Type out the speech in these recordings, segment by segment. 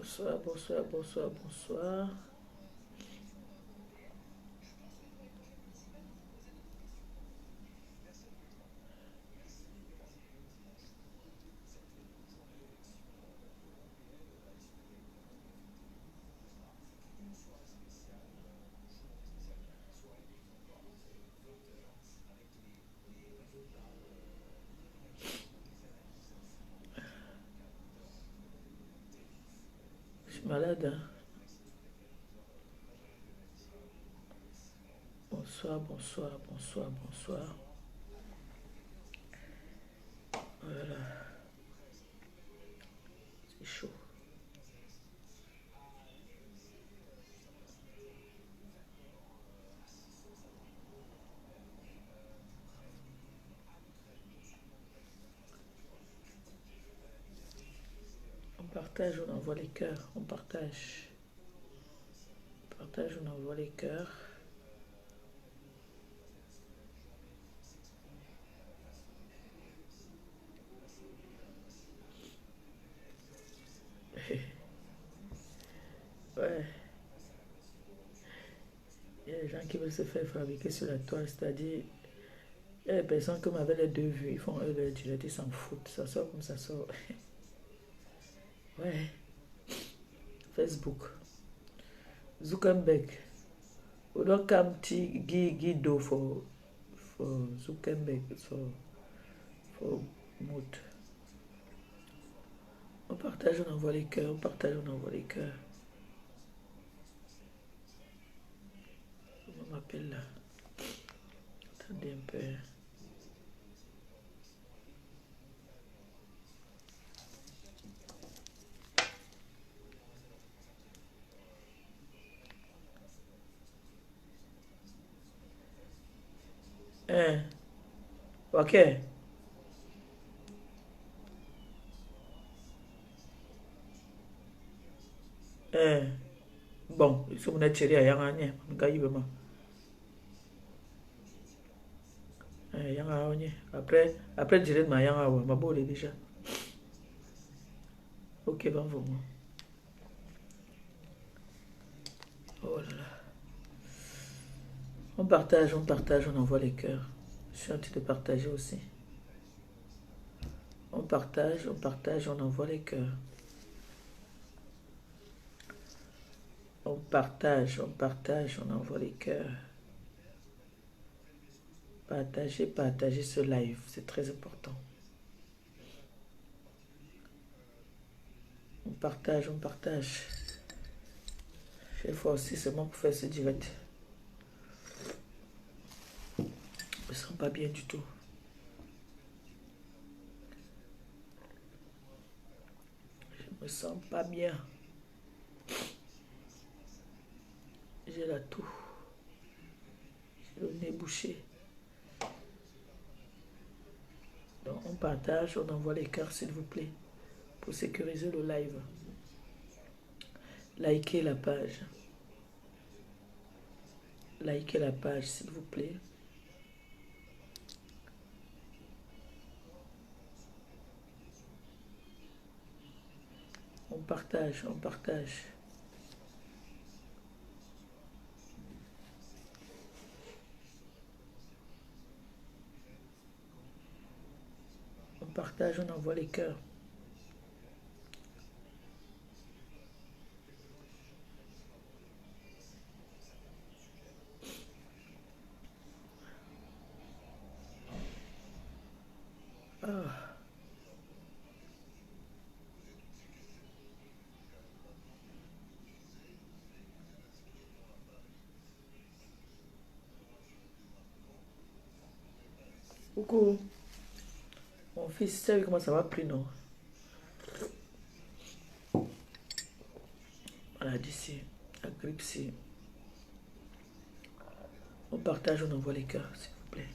Bonsoir, bonsoir, bonsoir, bonsoir. Je suis malade, hein. Bonsoir, bonsoir, bonsoir, bonsoir. Voilà, c'est chaud. On partage, on envoie les cœurs. On partage. On partage, on envoie les cœurs. Ouais. Il y a des gens qui veulent se faire fabriquer sur la toile, c'est-à-dire, il y a des personnes comme avec les deux vues, ils font eux leur direct, ils s'en foutent. Ça sort comme ça sort. Ouais. Facebook. Zuckerberg. We don't come to Guido for Zuckerberg, for Mout. On partage, on envoie les cœurs. On partage, on envoie les cœurs. On m'appelle là. Attendez un peu. Hein? Ok. Hein? Bon, ils sont chéri à Yanganya. Après, dirait ma Yanga, ma boule déjà. Ok, bon, vous. Oh là là. On partage, on envoie les cœurs. Je suis en train de partager aussi. On partage, on envoie les cœurs. On partage, on envoie les cœurs. Partagez, partagez ce live, c'est très important. On partage, on partage. Chaque fois aussi seulement pour faire ce direct. Je me sens pas bien du tout. Je me sens pas bien. J'ai la toux. J'ai le nez bouché. Donc on partage, on envoie les cœurs s'il vous plaît. Pour sécuriser le live. Likez la page. Likez la page s'il vous plaît. On partage, on partage. partage, on envoie les cœurs. Ah. Coucou. Mon fils, tu sais comment ça va pris, non? Maladie ici, la grippe ici. On partage, on envoie les cœurs, s'il vous plaît.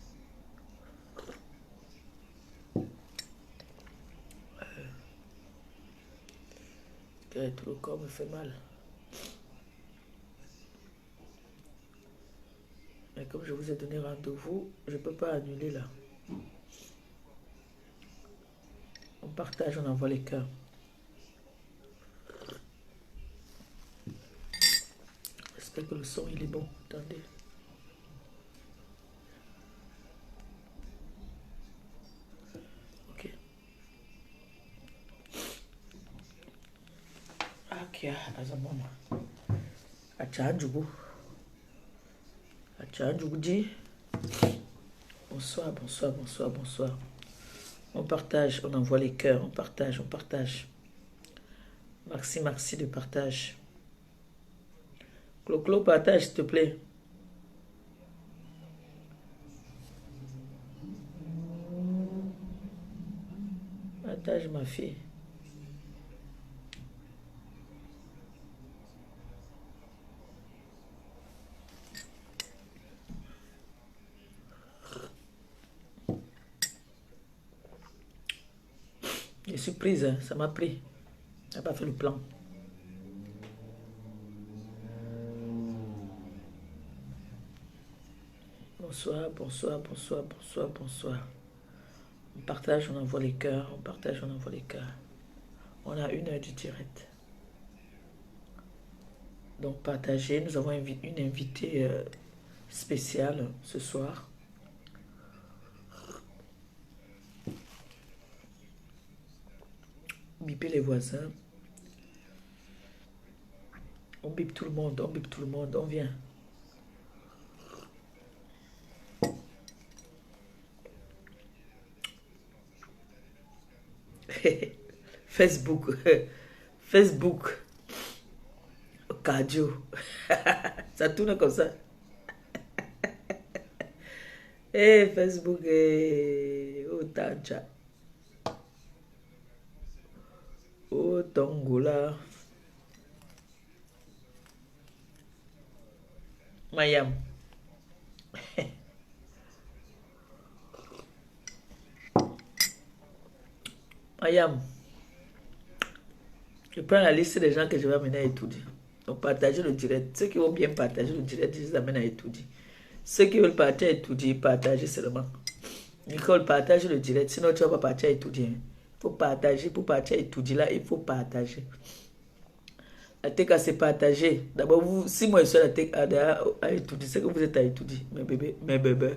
Tout le corps me fait mal. Mais comme je vous ai donné rendez-vous, je ne peux pas annuler là. On partage, on envoie les cœurs. J'espère que le son il est bon. Attendez. Ok. Ok, azamama. Achanjugu. Achanjugu dit. Bonsoir, bonsoir, bonsoir, bonsoir. On partage, on envoie les cœurs, on partage, on partage. Merci, merci de partage. Clo-Clo, partage, s'il te plaît. Partage, ma fille. Je suis prise, hein, ça m'a pris. Je n'ai pas fait le plan. Bonsoir, bonsoir, bonsoir, bonsoir, bonsoir. On partage, on envoie les cœurs. On partage, on envoie les cœurs. On a 1 heure du direct. Donc partagez. Nous avons une invitée spéciale ce soir. Bipez les voisins. On bip tout le monde, on bip tout le monde, on vient. Facebook. Facebook. Cardio. Ça tourne comme ça. Hey, Facebook. Oh, Tancha. Oh, Tongola. Mayam. Mayam. Je prends la liste des gens que je vais amener à étudier. Donc, partagez le direct. Ceux qui vont bien partager le direct, je les amène à étudier. Ceux qui veulent partir à étudier, partagez seulement. Nicole, partage le direct. Sinon, tu ne vas pas partir à étudier. Il faut partager. Pour partir à étudier, là, il faut partager. La TK, c'est partager. D'abord, vous, si moi je suis à la TK à étudier, c'est que vous êtes à étudier. Mes bébés, mes bébés.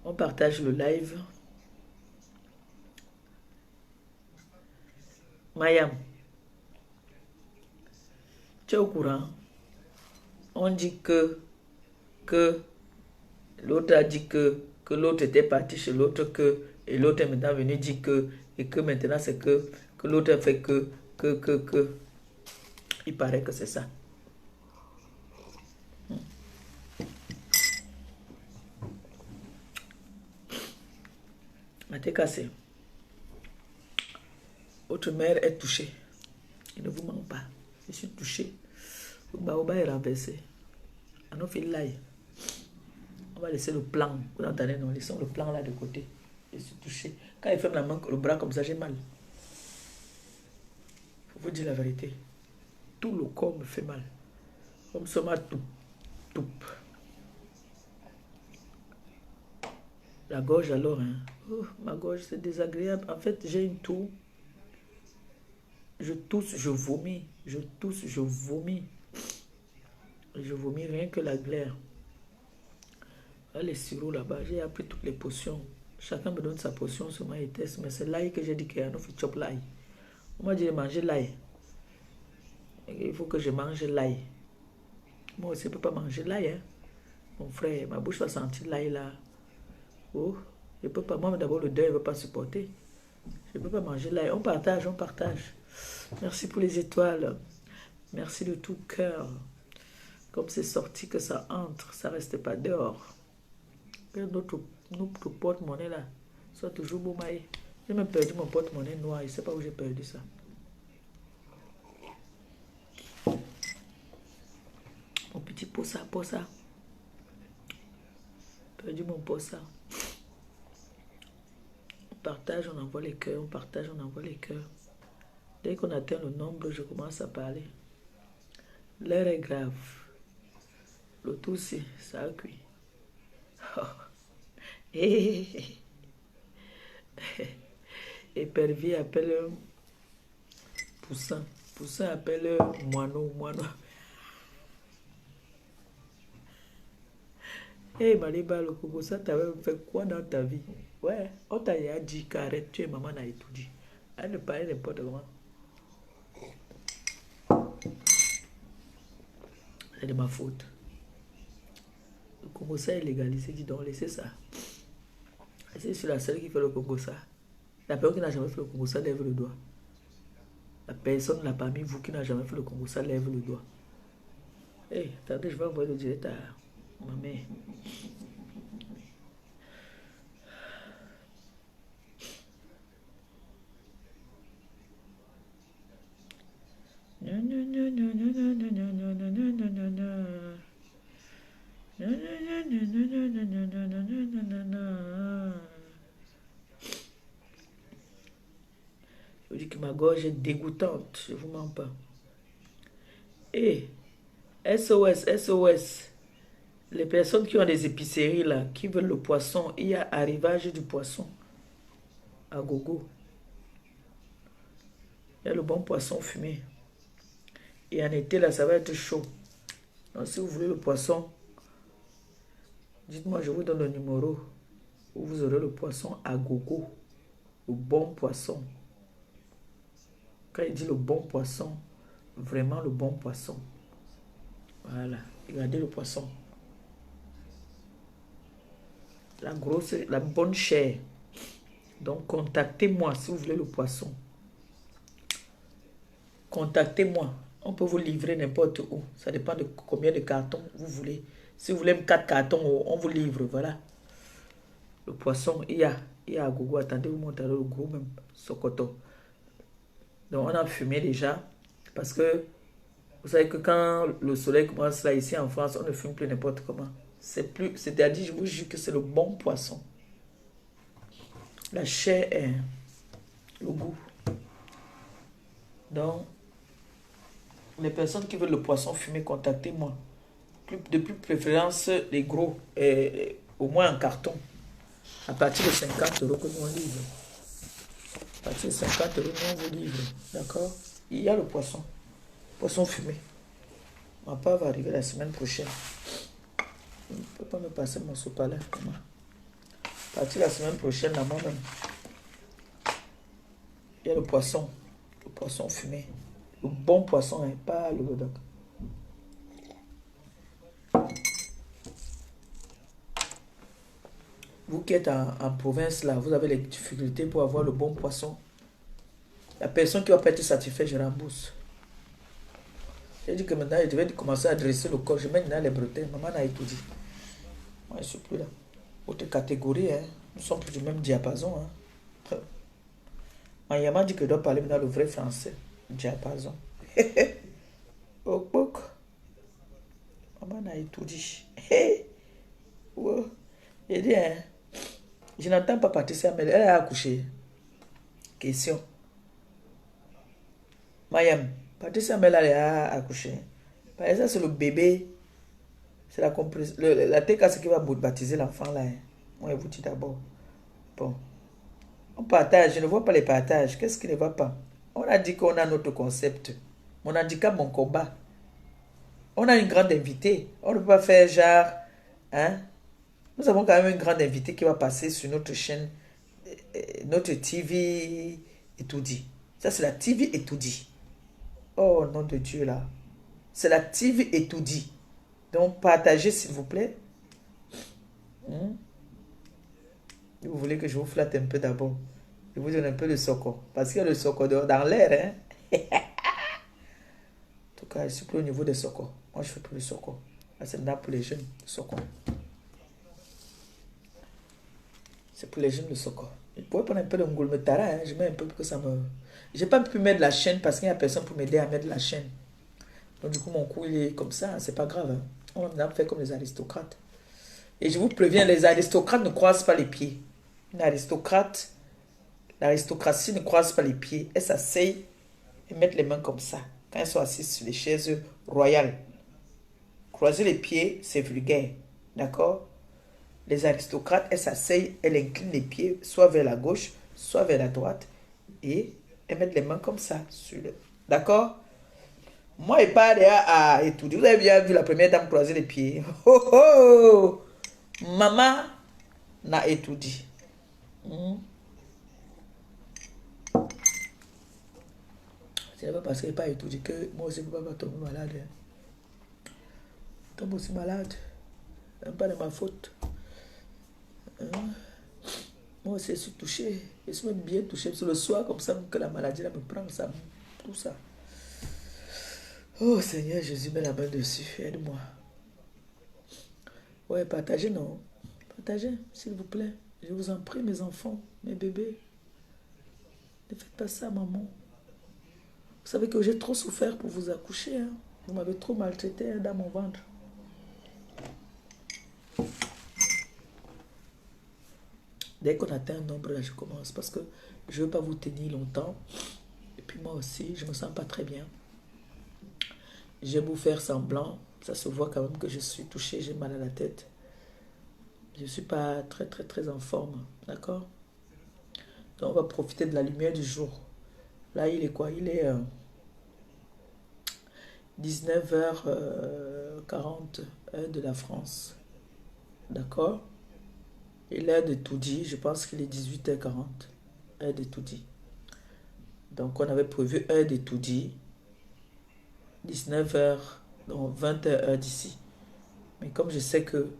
On partage le live. Mayam, tu es au courant? On dit que l'autre a dit que l'autre était parti chez l'autre, et l'autre est maintenant venu dire et que maintenant c'est que l'autre fait que. Il paraît que c'est ça. Ma tête cassée. Votre mère est touchée. Il ne vous manque pas. Je suis touchée. Le baobab est renversé. On a fait l'ail. On va laisser le plan. Vous entendez, non? Laissons le plan là de côté. Je suis touchée. Quand il ferme la main, le bras comme ça, j'ai mal. Il faut vous dire la vérité. Tout le corps me fait mal. Comme ça m'a tout. La gorge alors, hein. Oh, ma gorge c'est désagréable. En fait, j'ai une toux. Je tousse, je vomis. Je tousse, je vomis. Je vomis rien que la glaire. Là, les sirops là-bas, j'ai appris toutes les potions. Chacun me donne sa potion sur ma test, mais c'est l'ail que j'ai dit qu'il y a un chop l'ail. On m'a dit de manger l'ail. Il faut que je mange l'ail. Moi aussi, je ne peux pas manger l'ail. Hein. Mon frère, ma bouche va sentir l'ail là. Oh, je ne peux pas. Moi, d'abord, le deuil ne veut pas supporter. Je ne peux pas manger l'ail. On partage, on partage. Merci pour les étoiles. Merci de tout cœur. Comme c'est sorti que ça entre, ça ne reste pas dehors. Que notre porte-monnaie là soit toujours beau maï. J'ai même perdu mon porte-monnaie noir. Je ne sais pas où j'ai perdu ça. Mon petit posa. Perdu mon posa. On partage, on envoie les cœurs. On partage, on envoie les cœurs. Dès qu'on atteint le nombre, je commence à parler. L'air est grave. Le tout, ça a cuit. Oh. Et Pervier appelle Poussin. Poussin appelle Moineau. Hey Maliba, le Congo, ça t'avait fait quoi dans ta vie? Ouais, on t'a dit qu'arrête, tu es maman n'a tout dit. Elle ne parlait n'importe comment. C'est de ma faute. Le Congo, ça est légalisé, dis donc, laissez ça. C'est sur la seule qui fait le Congo, ça. La personne qui n'a jamais fait le Congo, ça lève le doigt. La personne là parmi vous qui n'a jamais fait le Congo, ça lève le doigt. Hey, attendez, je vais envoyer le direct à ma mère. Je vous dis que ma gorge est dégoûtante, je ne vous mens pas. Et SOS. Les personnes qui ont des épiceries là, qui veulent le poisson, il y a arrivage du poisson à gogo. Il y a le bon poisson fumé. Et en été là, ça va être chaud. Donc si vous voulez le poisson, dites-moi, je vous donne le numéro où vous aurez le poisson à gogo. Le bon poisson. Quand il dit le bon poisson, vraiment le bon poisson. Voilà, regardez le poisson. La grosse, la bonne chair. Donc contactez-moi si vous voulez le poisson. Contactez-moi. On peut vous livrer n'importe où. Ça dépend de combien de cartons vous voulez. Si vous voulez 4 cartons, on vous livre. Voilà. Le poisson, il y a à gogo. Attendez, vous montez le gros même. Sokoto. Donc on a fumé déjà. Parce que vous savez que quand le soleil commence là, ici en France, on ne fume plus n'importe comment. C'est-à-dire, je vous jure que c'est le bon poisson. La chair est le goût. Donc, les personnes qui veulent le poisson fumé, contactez-moi. De plus préférence, les gros, au moins en carton. À partir de 50 € que nous on livre. À partir de 50 € nous on vous livre. D'accord? Il y a le poisson. Poisson fumé. Ma part va arriver la semaine prochaine. Je ne peux pas me passer mon sopalin. À partir de la semaine prochaine, là, moi-même. Il y a le poisson. Le poisson fumé. Le bon poisson, hein, pas le godoc. Vous qui êtes en province, là, vous avez les difficultés pour avoir le bon poisson. La personne qui va pas être satisfaite, je rembourse. J'ai dit que maintenant, je devais commencer à dresser le corps. Je mets dans les bretelles. Maman n'a tout dit. Moi, je ne suis plus là. Autre catégorie, hein. Nous sommes plus du même diapason. Hein. Mayama dit que je dois parler maintenant le vrai français. Diapason. Ok. Maman n'a tout dit. Wow. J'ai dit, hein. Je n'entends pas Patricia, mais elle a accouché. Question. Mayam, Patricia Mel a accouché. Par exemple, c'est le bébé. C'est la comprise. La TK, c'est qui va baptiser l'enfant là. Hein. Moi, je vous dis d'abord. Bon. On partage. Je ne vois pas les partages. Qu'est-ce qui ne va pas? On a dit qu'on a notre concept. Mon handicap, mon combat. On a une grande invitée. On ne peut pas faire genre, hein. Nous avons quand même une grande invitée qui va passer sur notre chaîne, notre TV Étoudi. Ça, c'est la TV Étoudi. Oh, nom de Dieu, là. C'est la TV Étoudi. Donc, partagez, s'il vous plaît. Hmm? Vous voulez que je vous flatte un peu d'abord. Je vous donne un peu de soco. Parce qu'il y a le soco dans l'air, hein. En tout cas, je suis plus au niveau des soco. Moi, je fais plus le soco. Là, c'est là pour les jeunes, le soco. C'est pour les jeunes, le soco. Je pourrais prendre un peu de ngoulmetara, hein. Je mets un peu pour que ça me... J'ai pas pu mettre la chaîne parce qu'il n'y a personne pour m'aider à mettre la chaîne. Donc, du coup, mon cou, il est comme ça. C'est pas grave, hein. On a fait comme les aristocrates. Et je vous préviens, les aristocrates ne croisent pas les pieds. Une aristocrate, l'aristocratie ne croise pas les pieds. Elle s'asseye et met les mains comme ça. Quand elles sont assises sur les chaises royales. Croiser les pieds, c'est vulgaire. D'accord? Les aristocrates, elles s'asseyent, elles inclinent les pieds, soit vers la gauche, soit vers la droite. Et elles mettent les mains comme ça. D'accord? Moi, et pas à étudier. Vous avez bien vu la première dame croiser les pieds. Oh oh! Maman n'a étudié. C'est pas parce qu'elle n'a pas étudié que moi aussi, je ne peux pas tomber malade. Je tombe aussi malade. Ce n'est pas de ma faute. Moi aussi, je suis touché. Je suis même bien touché. C'est le soir, comme ça, que la maladie là, me prend, ça, tout ça. Oh Seigneur Jésus, mets la main dessus. Aide-moi. Ouais, partagez, non. Partagez, s'il vous plaît. Je vous en prie, mes enfants, mes bébés. Ne faites pas ça, maman. Vous savez que j'ai trop souffert pour vous accoucher. Hein. Vous m'avez trop maltraité, hein, dans mon ventre. Dès qu'on atteint un nombre, là, je commence. Parce que je ne veux pas vous tenir longtemps. Et puis moi aussi, je ne me sens pas très bien. J'aime vous faire semblant. Ça se voit quand même que je suis touchée, j'ai mal à la tête. Je ne suis pas très, très, très en forme. D'accord? Donc on va profiter de la lumière du jour. Là, il est quoi? Il est 19h40, heure de la France. D'accord? Et l'heure de Toudi, je pense qu'il est 18h40, heure de Toudi. Donc on avait prévu heure de Toudi, 19h, donc 20h heure d'ici. Mais comme je sais que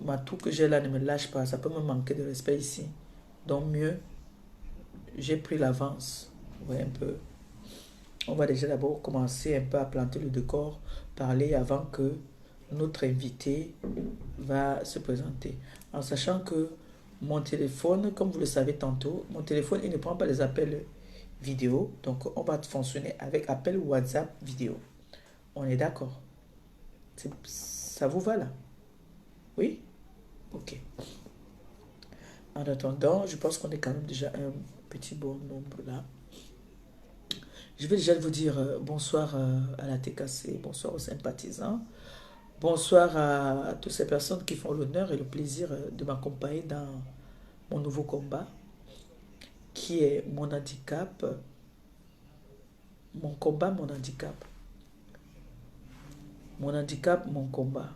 ma toux que j'ai là ne me lâche pas, ça peut me manquer de respect ici. Donc mieux, j'ai pris l'avance. Vous voyez un peu. On va déjà d'abord commencer un peu à planter le décor, parler avant que notre invité va se présenter. En sachant que mon téléphone, comme vous le savez tantôt, mon téléphone, il ne prend pas les appels vidéo. Donc, on va fonctionner avec appel WhatsApp vidéo. On est d'accord? Ça vous va là? Oui? Ok. En attendant, je pense qu'on est quand même déjà un petit bon nombre là. Je vais déjà vous dire bonsoir à la TKC, bonsoir aux sympathisants, bonsoir à toutes ces personnes qui font l'honneur et le plaisir de m'accompagner dans mon nouveau combat, qui est mon handicap, mon combat, mon handicap. Mon handicap, mon combat.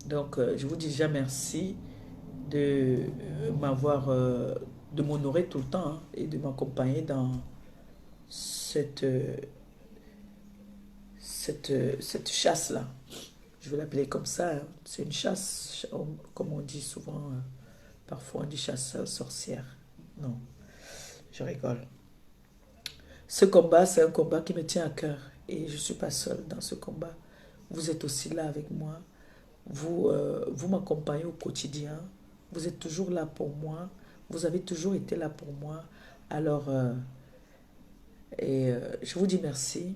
Donc, je vous dis déjà merci de m'avoir, de m'honorer tout le temps hein, et de m'accompagner dans cette, cette chasse-là. Je vais l'appeler comme ça. Hein. C'est une chasse, comme on dit souvent, parfois on dit chasse sorcière. Non, je rigole. Ce combat, c'est un combat qui me tient à cœur et je ne suis pas seule dans ce combat. Vous êtes aussi là avec moi. Vous m'accompagnez au quotidien. Vous êtes toujours là pour moi. Vous avez toujours été là pour moi. Alors, je vous dis merci.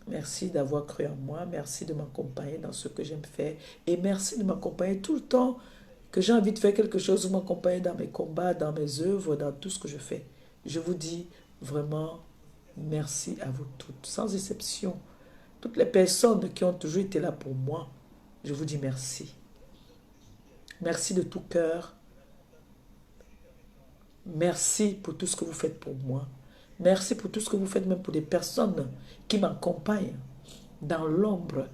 Merci d'avoir cru en moi. Merci de m'accompagner dans ce que j'aime faire. Et merci de m'accompagner tout le temps que j'ai envie de faire quelque chose. Vous m'accompagnez dans mes combats, dans mes œuvres, dans tout ce que je fais. Je vous dis vraiment merci à vous toutes, sans exception. Toutes les personnes qui ont toujours été là pour moi, je vous dis merci. Merci de tout cœur. Merci pour tout ce que vous faites pour moi. Merci pour tout ce que vous faites même pour des personnes qui m'accompagnent. dans l'ombre.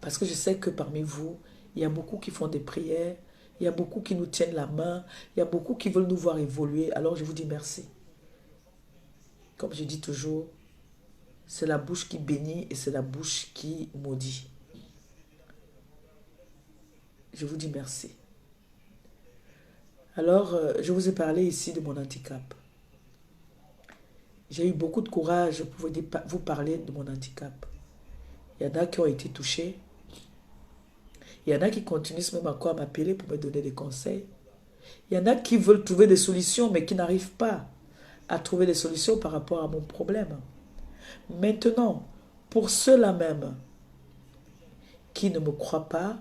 Parce que je sais que parmi vous, il y a beaucoup qui font des prières, il y a beaucoup qui nous tiennent la main, il y a beaucoup qui veulent nous voir évoluer. Alors je vous dis merci. Comme je dis toujours, c'est la bouche qui bénit et c'est la bouche qui maudit. Je vous dis merci. Alors, je vous ai parlé ici de mon handicap. J'ai eu beaucoup de courage pour vous parler de mon handicap. Il y en a qui ont été touchés. Il y en a qui continuent même encore à m'appeler pour me donner des conseils. Il y en a qui veulent trouver des solutions, mais qui n'arrivent pas à trouver des solutions par rapport à mon problème. Maintenant, pour ceux-là même qui ne me croient pas,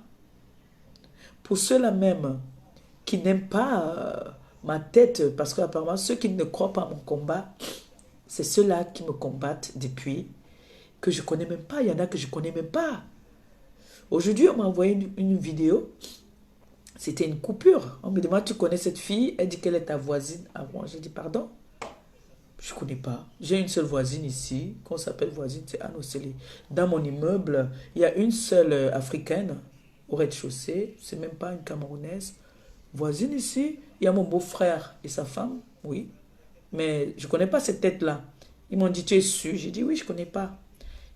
pour ceux-là même qui n'aiment pas ma tête, parce qu'apparemment, ceux qui ne croient pas à mon combat, c'est ceux-là qui me combattent depuis que je ne connais même pas. Il y en a que je ne connais même pas. Aujourd'hui, on m'a envoyé une vidéo. C'était une coupure. On me demande, tu connais cette fille? Elle dit qu'elle est ta voisine avant. J'ai dit, pardon? Je ne connais pas. J'ai une seule voisine ici, qu'on s'appelle voisine, c'est Anne Oceli. Dans mon immeuble, il y a une seule africaine au rez-de-chaussée. C'est même pas une Camerounaise. Voisine ici, il y a mon beau-frère et sa femme, oui. Mais je ne connais pas cette tête-là. Ils m'ont dit, tu es sûr? J'ai dit, oui, je ne connais pas.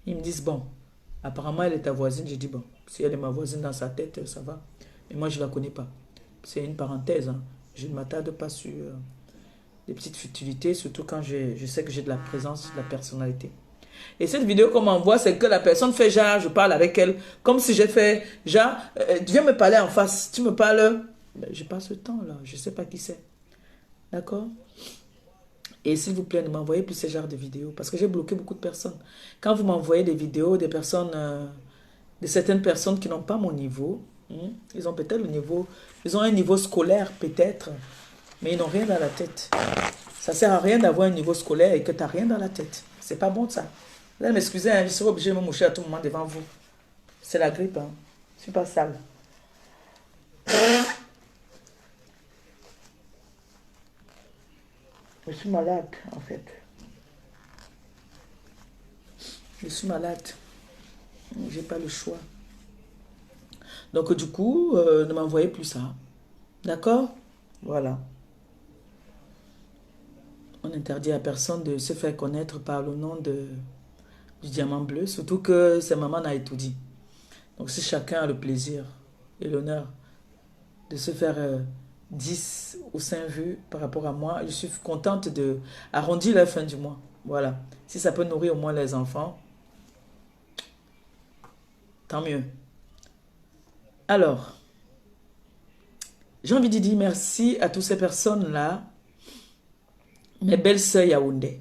Ils me disent, bon, apparemment, elle est ta voisine. J'ai dit, bon, si elle est ma voisine dans sa tête, ça va. Mais moi, je ne la connais pas. C'est une parenthèse. Hein. Je ne m'attarde pas sur des petites futilités, surtout quand je sais que j'ai de la présence, de la personnalité. Et cette vidéo qu'on m'envoie, c'est que la personne fait genre, je parle avec elle, comme si j'ai fait genre, tu viens me parler en face, tu me parles. Ben, je passe le temps là, je ne sais pas qui c'est. D'accord? Et s'il vous plaît, ne m'envoyez plus ce genre de vidéos, parce que j'ai bloqué beaucoup de personnes. Quand vous m'envoyez des vidéos des personnes, de certaines personnes qui n'ont pas mon niveau, ils ont peut-être le niveau, ils ont un niveau scolaire peut-être, mais ils n'ont rien dans la tête. Ça ne sert à rien d'avoir un niveau scolaire et que tu n'as rien dans la tête. C'est pas bon ça. Vous allez m'excuser, hein, je serai obligé de me moucher à tout moment devant vous. C'est la grippe, hein. Je ne suis pas sale. Je suis malade, en fait. Je suis malade. J'ai pas le choix. Donc, du coup, ne m'envoyez plus ça. D'accord? Voilà. On interdit à personne de se faire connaître par le nom du diamant bleu, surtout que sa maman n'a tout dit. Donc, si chacun a le plaisir et l'honneur de se faire 10 ou 5 vues par rapport à moi, je suis contente de arrondir la fin du mois. Voilà. Si ça peut nourrir au moins les enfants, tant mieux. Alors, j'ai envie de dire merci à toutes ces personnes-là, mes belles sœurs Yaoundé.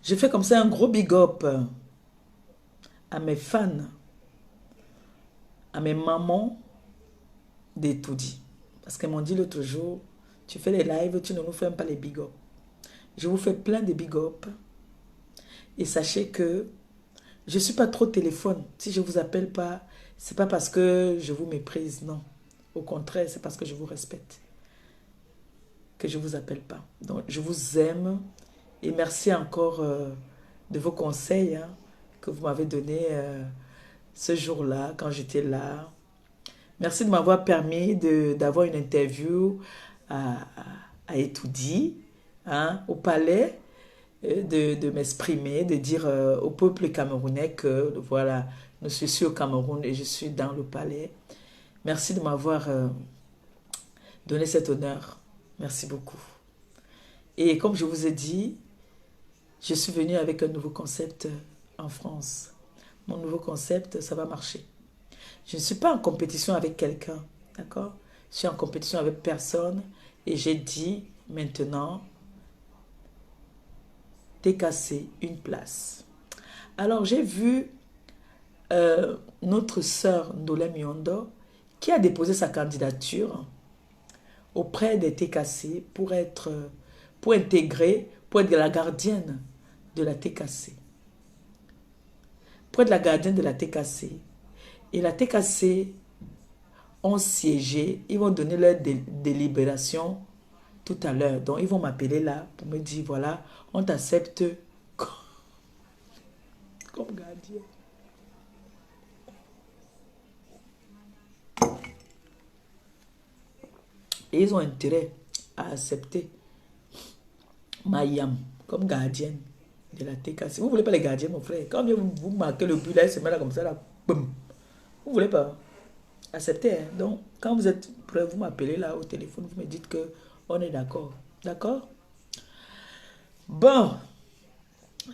Je fais comme ça un gros big up à mes fans, à mes mamans d'Etoudi. Parce qu'elles m'ont dit l'autre jour, tu fais les lives, tu ne nous fais même pas les big up. Je vous fais plein de big up. Et sachez que je ne suis pas trop téléphone. Si je ne vous appelle pas, ce n'est pas parce que je vous méprise, non. Au contraire, c'est parce que je vous respecte que je ne vous appelle pas. Donc, je vous aime et merci encore de vos conseils hein, que vous m'avez donnés ce jour-là, quand j'étais là. Merci de m'avoir permis d'avoir une interview à Etoudi, hein, au palais, de m'exprimer, de dire au peuple camerounais que voilà, je suis au Cameroun et je suis dans le palais. Merci de m'avoir donné cet honneur. Merci beaucoup. Et comme je vous ai dit, je suis venue avec un nouveau concept en France. Mon nouveau concept, ça va marcher. Je ne suis pas en compétition avec quelqu'un, d'accord? Je suis en compétition avec personne et j'ai dit maintenant, TKC, une place. Alors j'ai vu notre sœur Ndolé Miondo qui a déposé sa candidature auprès des TKC pour intégrer, pour être la gardienne de la TKC. Pour être la gardienne de la TKC. Et la TKC ont siégé, ils vont donner leur délibération tout à l'heure. Donc, ils vont m'appeler là pour me dire, voilà, on t'accepte Et ils ont intérêt à accepter ma yam comme gardienne de la TK. Si vous ne voulez pas les gardiens, mon frère, quand vous marquez le but là, il se met là comme ça, là, boum. Vous ne voulez pas accepter. Hein? Donc, quand vous êtes prêt, vous m'appelez là au téléphone, vous me dites que on est d'accord. D'accord? Bon,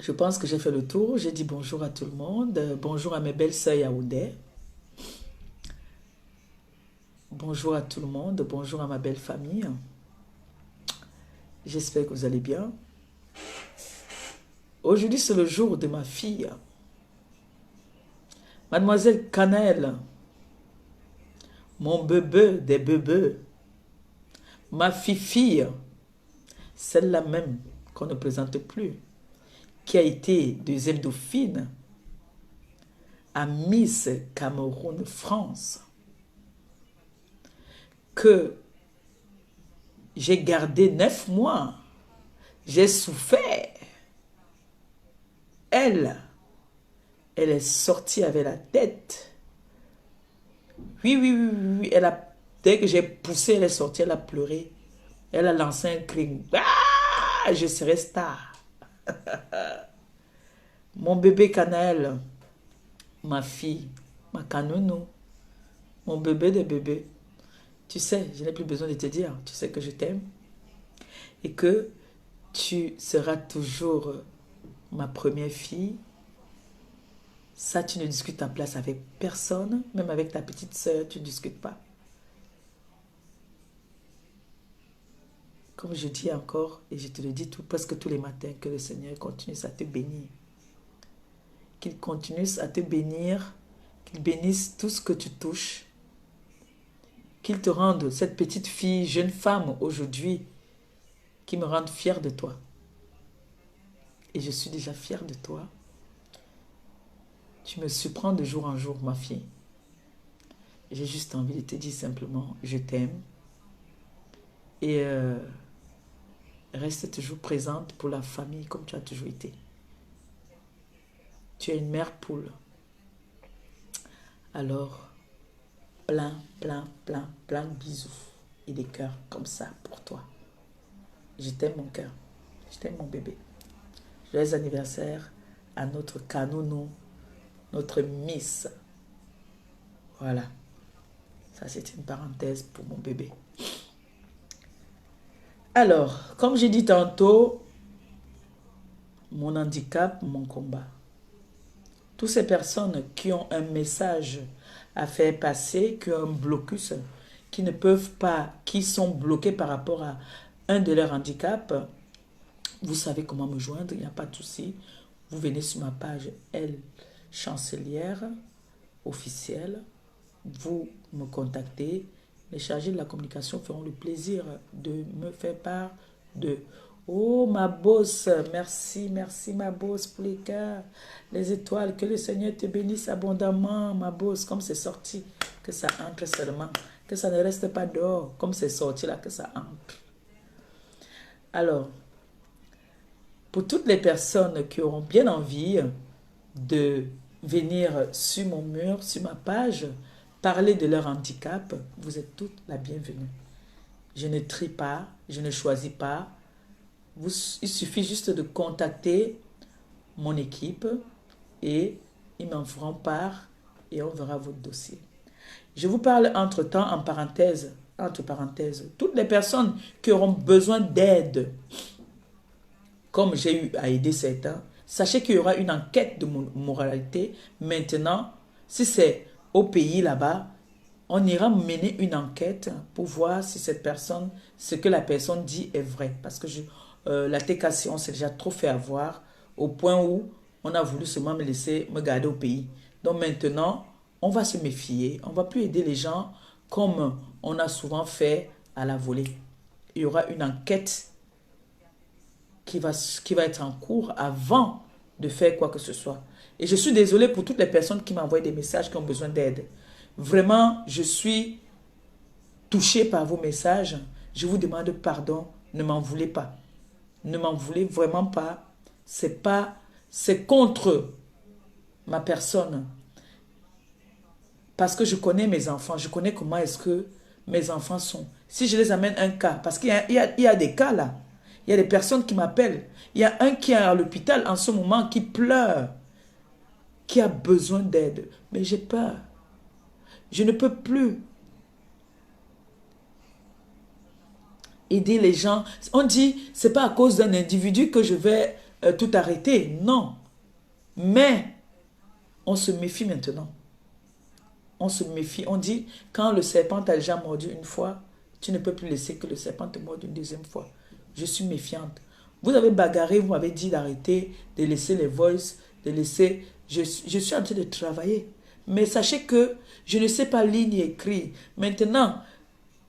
je pense que j'ai fait le tour. J'ai dit bonjour à tout le monde. Bonjour à mes belles sœurs Yaoundé. Bonjour à tout le monde. Bonjour à ma belle famille. J'espère que vous allez bien. Aujourd'hui, c'est le jour de ma fille. Mademoiselle Cannelle. Mon bébé des bébés. Ma fille, celle-là même qu'on ne présente plus, qui a été deuxième dauphine à Miss Cameroun France, que j'ai gardé 9 mois, j'ai souffert. Elle est sortie avec la tête. Oui, dès que j'ai poussé, elle est sortie, elle a pleuré. Elle a lancé un cri. Ah, je serai star. Mon bébé Cannelle, ma fille, ma canounou, mon bébé de bébé. Tu sais, je n'ai plus besoin de te dire, tu sais que je t'aime et que tu seras toujours ma première fille. Ça, tu ne discutes ta place avec personne, même avec ta petite sœur, tu ne discutes pas. Comme je dis encore, et je te le dis presque tous les matins, que le Seigneur continue à te bénir. Qu'il continue à te bénir, qu'il bénisse tout ce que tu touches, qu'il te rende cette petite fille, jeune femme aujourd'hui, qui me rende fière de toi. Et je suis déjà fière de toi. Tu me surprends de jour en jour, ma fille. J'ai juste envie de te dire simplement, je t'aime. Et reste toujours présente pour la famille comme tu as toujours été. Tu es une mère poule. Alors, plein de bisous et des cœurs comme ça pour toi. Je t'aime mon cœur. Je t'aime mon bébé. Joyeux anniversaire à notre canounou, notre Miss. Voilà. Ça, c'est une parenthèse pour mon bébé. Alors, comme j'ai dit tantôt, mon handicap, mon combat. Toutes ces personnes qui ont un message à faire passer, qui ont un blocus, qui ne peuvent pas, qui sont bloqués par rapport à un de leurs handicaps, vous savez comment me joindre, il n'y a pas de souci. Vous venez sur ma page Elle Chancelière officielle, vous me contactez. Les chargés de la communication feront le plaisir de me faire part de oh ma bosse, merci ma bosse pour les cœurs, les étoiles, que le Seigneur te bénisse abondamment ma bosse, comme c'est sorti, que ça entre seulement, que ça ne reste pas dehors, comme c'est sorti là, que ça entre. Alors, pour toutes les personnes qui auront bien envie de venir sur mon mur, sur ma page, parler de leur handicap, vous êtes toutes la bienvenue. Je ne trie pas, je ne choisis pas. Il suffit juste de contacter mon équipe et ils m'en feront part et on verra votre dossier. Je vous parle entre-temps, entre parenthèses, toutes les personnes qui auront besoin d'aide, comme j'ai eu à aider certains, sachez qu'il y aura une enquête de moralité. Maintenant, si c'est au pays là-bas, on ira mener une enquête pour voir si cette personne, ce que la personne dit est vrai. Parce que la TKC, on s'est déjà trop fait avoir au point où on a voulu seulement me garder au pays. Donc maintenant, on va se méfier. On ne va plus aider les gens comme on a souvent fait à la volée. Il y aura une enquête qui va être en cours avant de faire quoi que ce soit. Et je suis désolée pour toutes les personnes qui m'envoient des messages qui ont besoin d'aide. Vraiment, je suis touchée par vos messages. Je vous demande pardon. Ne m'en voulez pas. Ne m'en voulez vraiment pas. C'est contre ma personne. Parce que je connais mes enfants. Je connais comment est-ce que mes enfants sont. Si je les amène un cas, parce qu'il y a des cas là. Il y a des personnes qui m'appellent. Il y a un qui est à l'hôpital en ce moment, qui pleure, qui a besoin d'aide. Mais j'ai peur. Je ne peux plus aider les gens. On dit, c'est pas à cause d'un individu que je vais tout arrêter. Non. Mais on se méfie maintenant. On se méfie. On dit, quand le serpent t'a déjà mordu une fois, tu ne peux plus laisser que le serpent te morde une deuxième fois. Je suis méfiante. Vous avez bagarré, vous m'avez dit d'arrêter, de laisser les voices, de laisser... Je suis en train de travailler. Mais sachez que je ne sais pas lire ni écrire. Maintenant,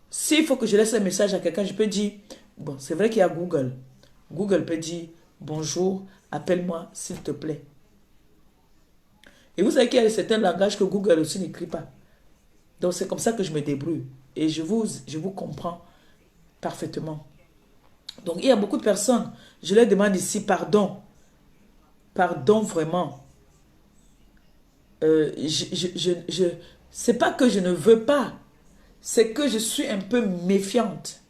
s'il faut que je laisse un message à quelqu'un, je peux dire... Bon, c'est vrai qu'il y a Google. Google peut dire, bonjour, appelle-moi s'il te plaît. Et vous savez qu'il y a certains langages que Google aussi n'écrit pas. Donc c'est comme ça que je me débrouille. Et je vous comprends parfaitement. Donc il y a beaucoup de personnes, je leur demande ici pardon. Pardon vraiment. C'est pas que je ne veux pas. C'est que je suis un peu méfiante.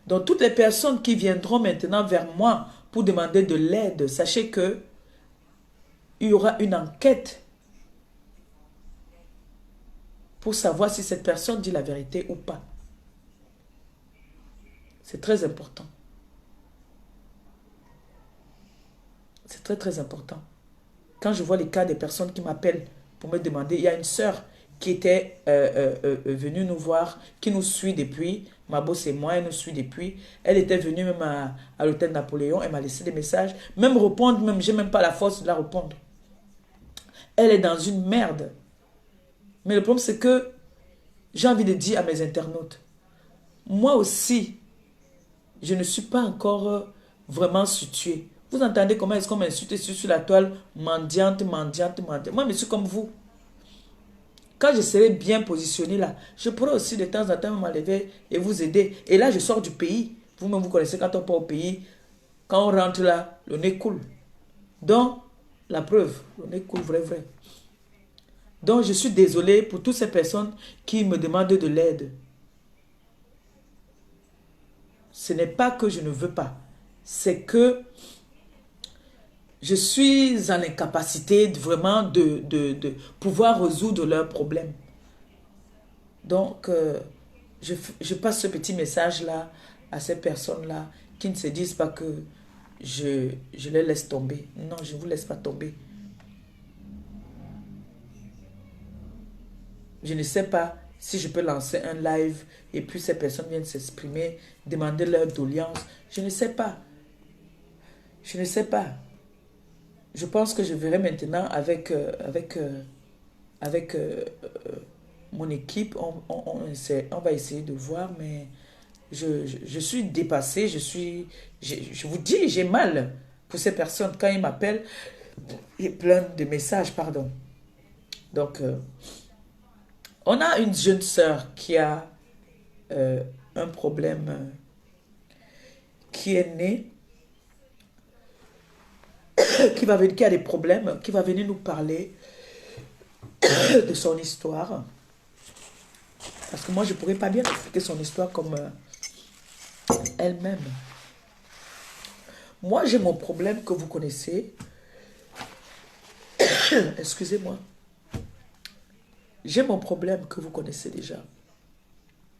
Donc toutes les personnes qui viendront maintenant vers moi pour demander de l'aide, sachez que il y aura une enquête pour savoir si cette personne dit la vérité ou pas. C'est très important. C'est très très important. Quand je vois les cas des personnes qui m'appellent pour me demander, il y a une sœur qui était venue nous voir, qui nous suit depuis, ma boss et moi, elle nous suit depuis. Elle était venue même à l'hôtel Napoléon, elle m'a laissé des messages, même répondre, même j'ai même pas la force de la répondre. Elle est dans une merde. Mais le problème, c'est que j'ai envie de dire à mes internautes, moi aussi, je ne suis pas encore vraiment située. Vous entendez comment est-ce qu'on m'insulte sur la toile, mendiante, mendiante, mendiante. Moi, je suis comme vous. Quand je serai bien positionné là, je pourrai aussi de temps en temps m'enlever et vous aider. Et là, je sors du pays. Vous-même, vous connaissez quand on part au pays, quand on rentre là, le nez coule. Donc, la preuve, le nez coule vrai, vrai. Donc, je suis désolé pour toutes ces personnes qui me demandent de l'aide. Ce n'est pas que je ne veux pas. C'est que je suis en incapacité vraiment de pouvoir résoudre leurs problèmes. Donc, je passe ce petit message-là à ces personnes-là qui ne se disent pas que je les laisse tomber. Non, je ne vous laisse pas tomber. Je ne sais pas si je peux lancer un live et puis ces personnes viennent s'exprimer, demander leur doléance. Je ne sais pas. Je ne sais pas. Je pense que je verrai maintenant avec mon équipe. On va essayer de voir, mais je suis dépassée. Je vous dis, j'ai mal pour ces personnes. Quand ils m'appellent, il y a plein de messages, pardon. Donc, on a une jeune sœur qui a un problème qui est né, qui a des problèmes, qui va venir nous parler de son histoire. Parce que moi, je ne pourrais pas bien expliquer son histoire comme elle-même. Moi, j'ai mon problème que vous connaissez. Excusez-moi. J'ai mon problème que vous connaissez déjà.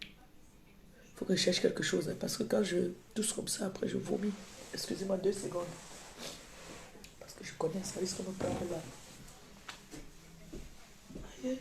Il faut que je cherche quelque chose. Parce que quand je tousse comme ça, après je vomis. Excusez-moi 2 secondes. Parce que je connais, ça risque de me perdre là. Aïe.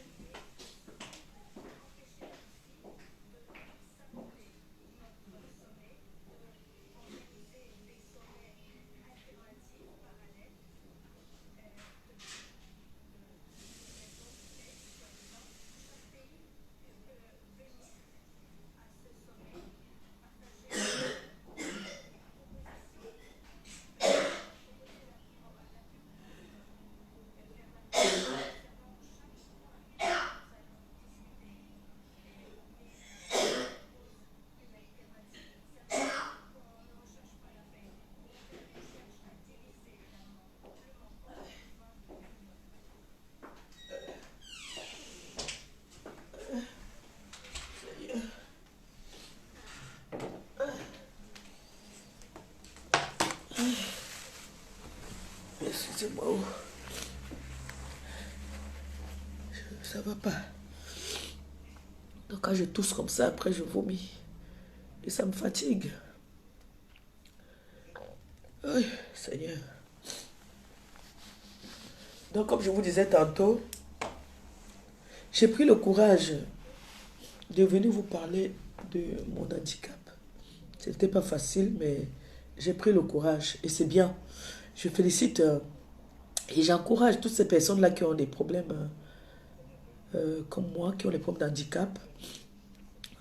Excusez-moi. Oh. Ça va pas. Donc quand je tousse comme ça, après je vomis. Et ça me fatigue. Oui, Seigneur. Donc comme je vous disais tantôt, j'ai pris le courage de venir vous parler de mon handicap. Ce n'était pas facile, mais j'ai pris le courage. Et c'est bien. Je félicite et j'encourage toutes ces personnes-là qui ont des problèmes comme moi, qui ont des problèmes d'handicap,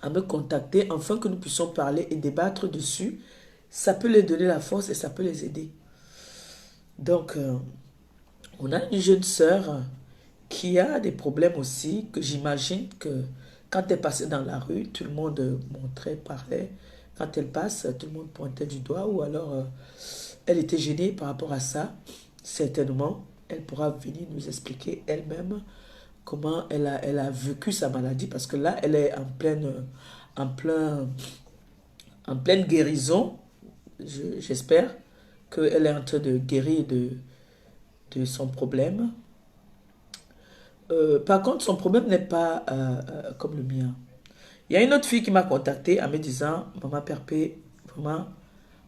à me contacter afin que nous puissions parler et débattre dessus. Ça peut les donner la force et ça peut les aider. Donc, on a une jeune sœur qui a des problèmes aussi, que j'imagine que quand elle passait dans la rue, tout le monde montrait, parlait. Quand elle passe, tout le monde pointait du doigt ou alors elle était gênée par rapport à ça. Certainement, elle pourra venir nous expliquer elle-même comment elle a vécu sa maladie parce que là, elle est en pleine guérison. J'espère qu'elle est en train de guérir de son problème. Par contre, son problème n'est pas comme le mien. Il y a une autre fille qui m'a contactée en me disant, Maman Perpé, vraiment,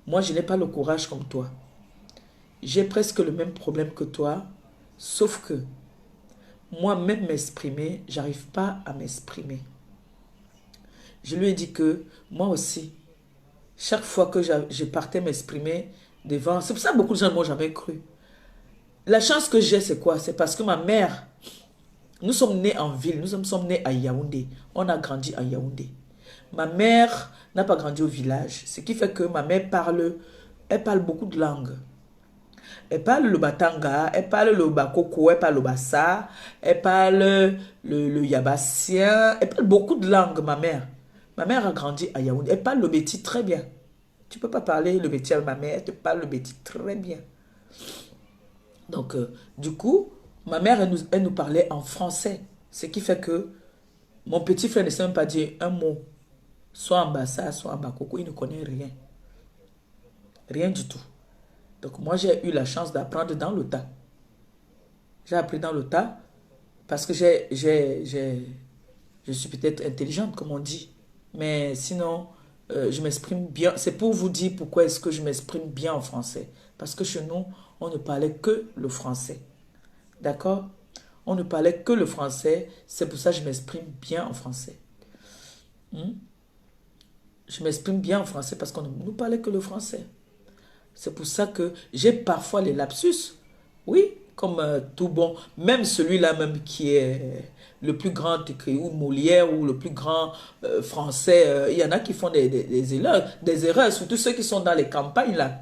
moi je n'ai pas le courage comme toi. J'ai presque le même problème que toi, sauf que moi-même m'exprimer, j'arrive pas à m'exprimer. Je lui ai dit que moi aussi, chaque fois que je partais m'exprimer devant, c'est pour ça que beaucoup de gens ne m'ont jamais cru. La chance que j'ai, c'est quoi? C'est parce que ma mère, nous sommes nés en ville, nous sommes nés à Yaoundé. On a grandi à Yaoundé. Ma mère n'a pas grandi au village, ce qui fait que ma mère elle parle beaucoup de langues. Elle parle le batanga, elle parle le bakoko, elle parle le bassa, elle parle le yabassien, elle parle beaucoup de langues, ma mère. Ma mère a grandi à Yaoundé, elle parle le béti très bien. Tu ne peux pas parler le béti avec ma mère, elle te parle le béti très bien. Donc, du coup, ma mère, elle nous parlait en français. Ce qui fait que mon petit frère ne sait même pas dire un mot. Soit en bassa, soit en bakoko, il ne connaît rien. Rien du tout. Donc, moi, j'ai eu la chance d'apprendre dans le tas. J'ai appris dans le tas parce que je suis peut-être intelligente, comme on dit. Mais sinon, je m'exprime bien. C'est pour vous dire pourquoi est-ce que je m'exprime bien en français. Parce que chez nous, on ne parlait que le français. D'accord? On ne parlait que le français. C'est pour ça que je m'exprime bien en français. Je m'exprime bien en français parce qu'on ne nous parlait que le français. C'est pour ça que j'ai parfois les lapsus. Oui, comme tout bon. Même celui-là même qui est le plus grand écrit, ou Molière, ou le plus grand français. Il y en a qui font des erreurs, surtout ceux qui sont dans les campagnes là.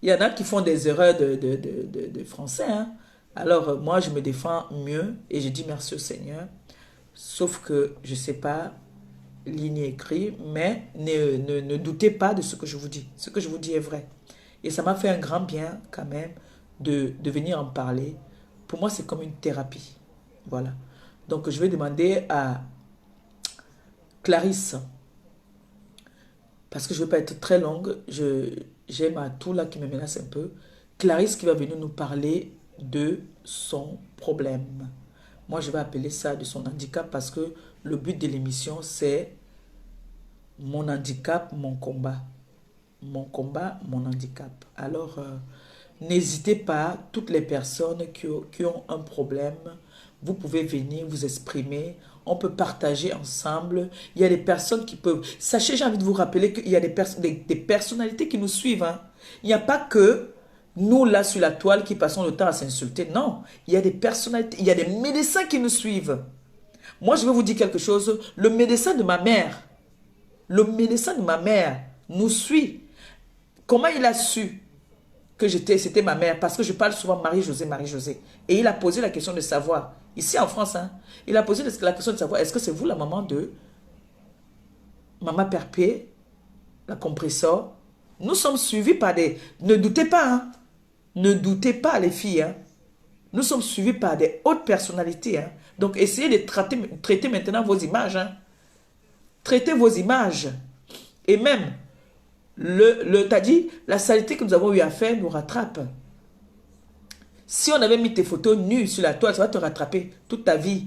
Il y en a qui font des erreurs de français. Hein. Alors, moi, je me défends mieux et je dis merci au Seigneur. Sauf que je ne sais pas lire ni écrire, mais ne doutez pas de ce que je vous dis. Ce que je vous dis est vrai. Et ça m'a fait un grand bien quand même de venir en parler. Pour moi, c'est comme une thérapie. Voilà. Donc, je vais demander à Clarisse, parce que je ne veux pas être très longue, j'ai ma toux là qui me menace un peu. Clarisse qui va venir nous parler de son problème. Moi, je vais appeler ça de son handicap parce que le but de l'émission, c'est mon handicap, mon combat. Mon combat, mon handicap. Alors, n'hésitez pas, toutes les personnes qui ont un problème, vous pouvez venir vous exprimer. On peut partager ensemble. Il y a des personnes qui peuvent... Sachez, j'ai envie de vous rappeler qu'il y a des personnalités qui nous suivent. Hein. Il n'y a pas que nous, là, sur la toile, qui passons le temps à s'insulter. Non, il y a des personnalités, il y a des médecins qui nous suivent. Moi, je vais vous dire quelque chose. Le médecin de ma mère nous suit. Comment il a su que c'était ma mère? Parce que je parle souvent Marie-Josée, Marie-Josée. Et il a posé la question de savoir, ici en France, hein, il a posé la question de savoir, est-ce que c'est vous la maman de Maman Perpé, la compresseur? Nous sommes suivis par des... Ne doutez pas, hein. Ne doutez pas les filles, hein. Nous sommes suivis par des hautes personnalités. Hein. Donc essayez de traiter maintenant vos images. Hein. Traitez vos images. Et même... t'as dit, la saleté que nous avons eu à faire nous rattrape. Si on avait mis tes photos nues sur la toile, ça va te rattraper toute ta vie.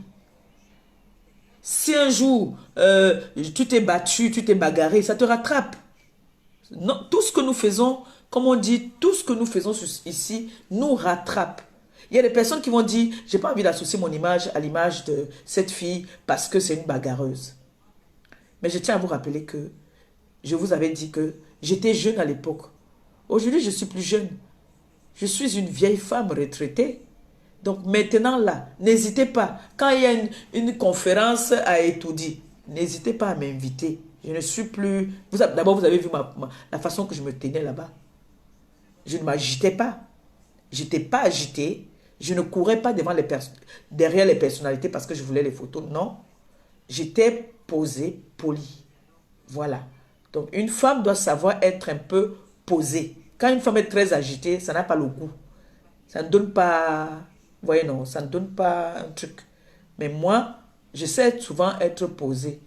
Si un jour, tu t'es battu, tu t'es bagarré, ça te rattrape. Non, tout ce que nous faisons, comme on dit, tout ce que nous faisons ici nous rattrape. Il y a des personnes qui vont dire, j'ai pas envie d'associer mon image à l'image de cette fille parce que c'est une bagarreuse. Mais je tiens à vous rappeler que je vous avais dit que j'étais jeune à l'époque. Aujourd'hui, je suis plus jeune. Je suis une vieille femme retraitée. Donc maintenant là, n'hésitez pas. Quand il y a une conférence à étudier, n'hésitez pas à m'inviter. Je ne suis plus... D'abord, vous avez vu la façon que je me tenais là-bas. Je ne m'agitais pas. Je n'étais pas agité. Je ne courais pas derrière les personnalités parce que je voulais les photos. Non. J'étais posée, polie. Voilà. Donc, une femme doit savoir être un peu posée. Quand une femme est très agitée, ça n'a pas le goût. Ça ne donne pas... Vous voyez, non, ça ne donne pas un truc. Mais moi, je sais souvent être posée.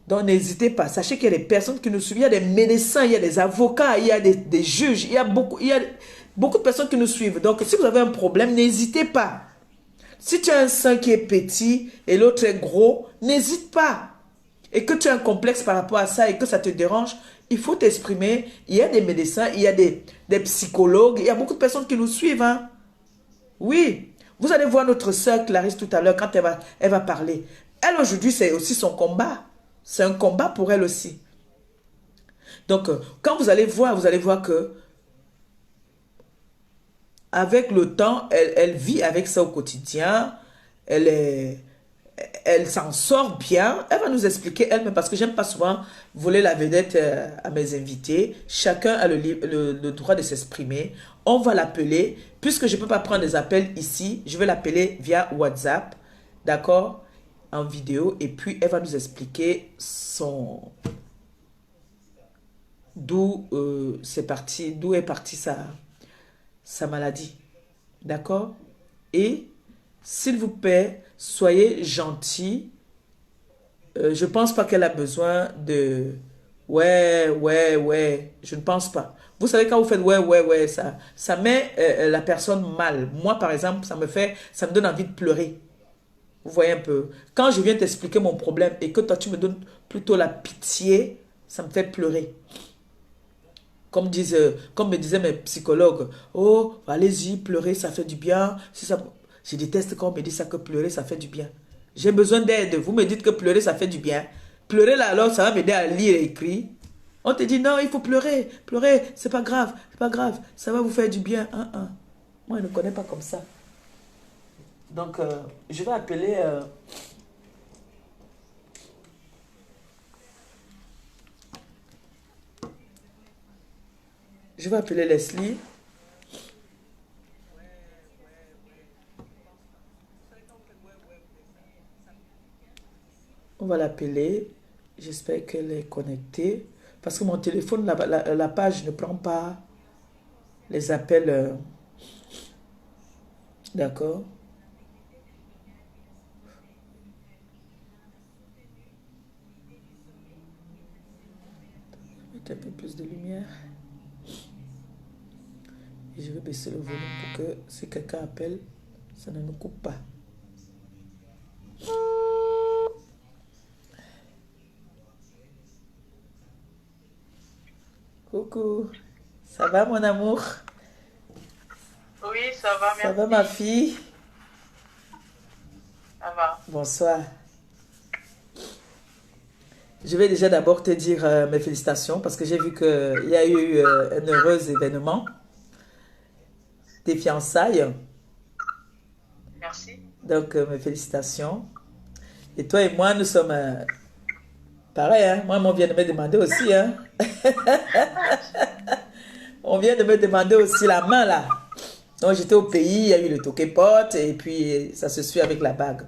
Donc, n'hésitez pas. Sachez qu'il y a des personnes qui nous suivent. Il y a des médecins, il y a des avocats, il y a des juges. Il y a beaucoup de personnes qui nous suivent. Donc, si vous avez un problème, n'hésitez pas. Si tu as un sein qui est petit et l'autre est gros, n'hésite pas. Et que tu as un complexe par rapport à ça et que ça te dérange, il faut t'exprimer. Il y a des médecins, il y a des psychologues. Il y a beaucoup de personnes qui nous suivent. Hein. Oui. Vous allez voir notre sœur Clarisse tout à l'heure quand elle va parler. Elle, aujourd'hui, c'est aussi son combat. C'est un combat pour elle aussi. Donc, quand vous allez voir que avec le temps, elle vit avec ça au quotidien. Elle s'en sort bien. Elle va nous expliquer elle-même parce que j'aime pas souvent voler la vedette à mes invités. Chacun a le droit de s'exprimer. On va l'appeler. Puisque je ne peux pas prendre des appels ici, je vais l'appeler via WhatsApp. D'accord? En vidéo. Et puis, elle va nous expliquer d'où est partie sa maladie. D'accord? Et, s'il vous plaît, soyez gentils. Je ne pense pas qu'elle a besoin de... Ouais. Je ne pense pas. Vous savez, quand vous faites ouais, ça met la personne mal. Moi, par exemple, ça me donne envie de pleurer. Vous voyez un peu. Quand je viens t'expliquer mon problème et que toi, tu me donnes plutôt la pitié, ça me fait pleurer. Comme me disaient mes psychologues, oh, allez-y, pleurer, ça fait du bien. Je déteste quand on me dit ça, que pleurer, ça fait du bien. J'ai besoin d'aide. Vous me dites que pleurer, ça fait du bien. Pleurer là, alors, ça va m'aider à lire et écrire. On te dit, non, il faut pleurer. Pleurer, c'est pas grave, Ça va vous faire du bien. Moi, je ne connais pas comme ça. Donc, je vais appeler... Je vais appeler Leslie. On va l'appeler. J'espère qu'elle est connectée. Parce que mon téléphone, la page ne prend pas les appels. D'accord. Mettre un peu plus de lumière. Et je vais baisser le volume pour que si quelqu'un appelle, ça ne nous coupe pas. Coucou, ça va mon amour? Oui, ça va, Ça va merci. ma fille? Ça va. Bonsoir. Je vais déjà d'abord te dire mes félicitations parce que j'ai vu qu'il y a eu un heureux événement, tes fiançailles. Merci. Donc mes félicitations. Et toi et moi, nous sommes pareil, hein? Moi, on vient de me demander aussi, hein? On vient de me demander aussi la main là. Donc j'étais au pays, il y a eu le toquet-pote et puis ça se suit avec la bague.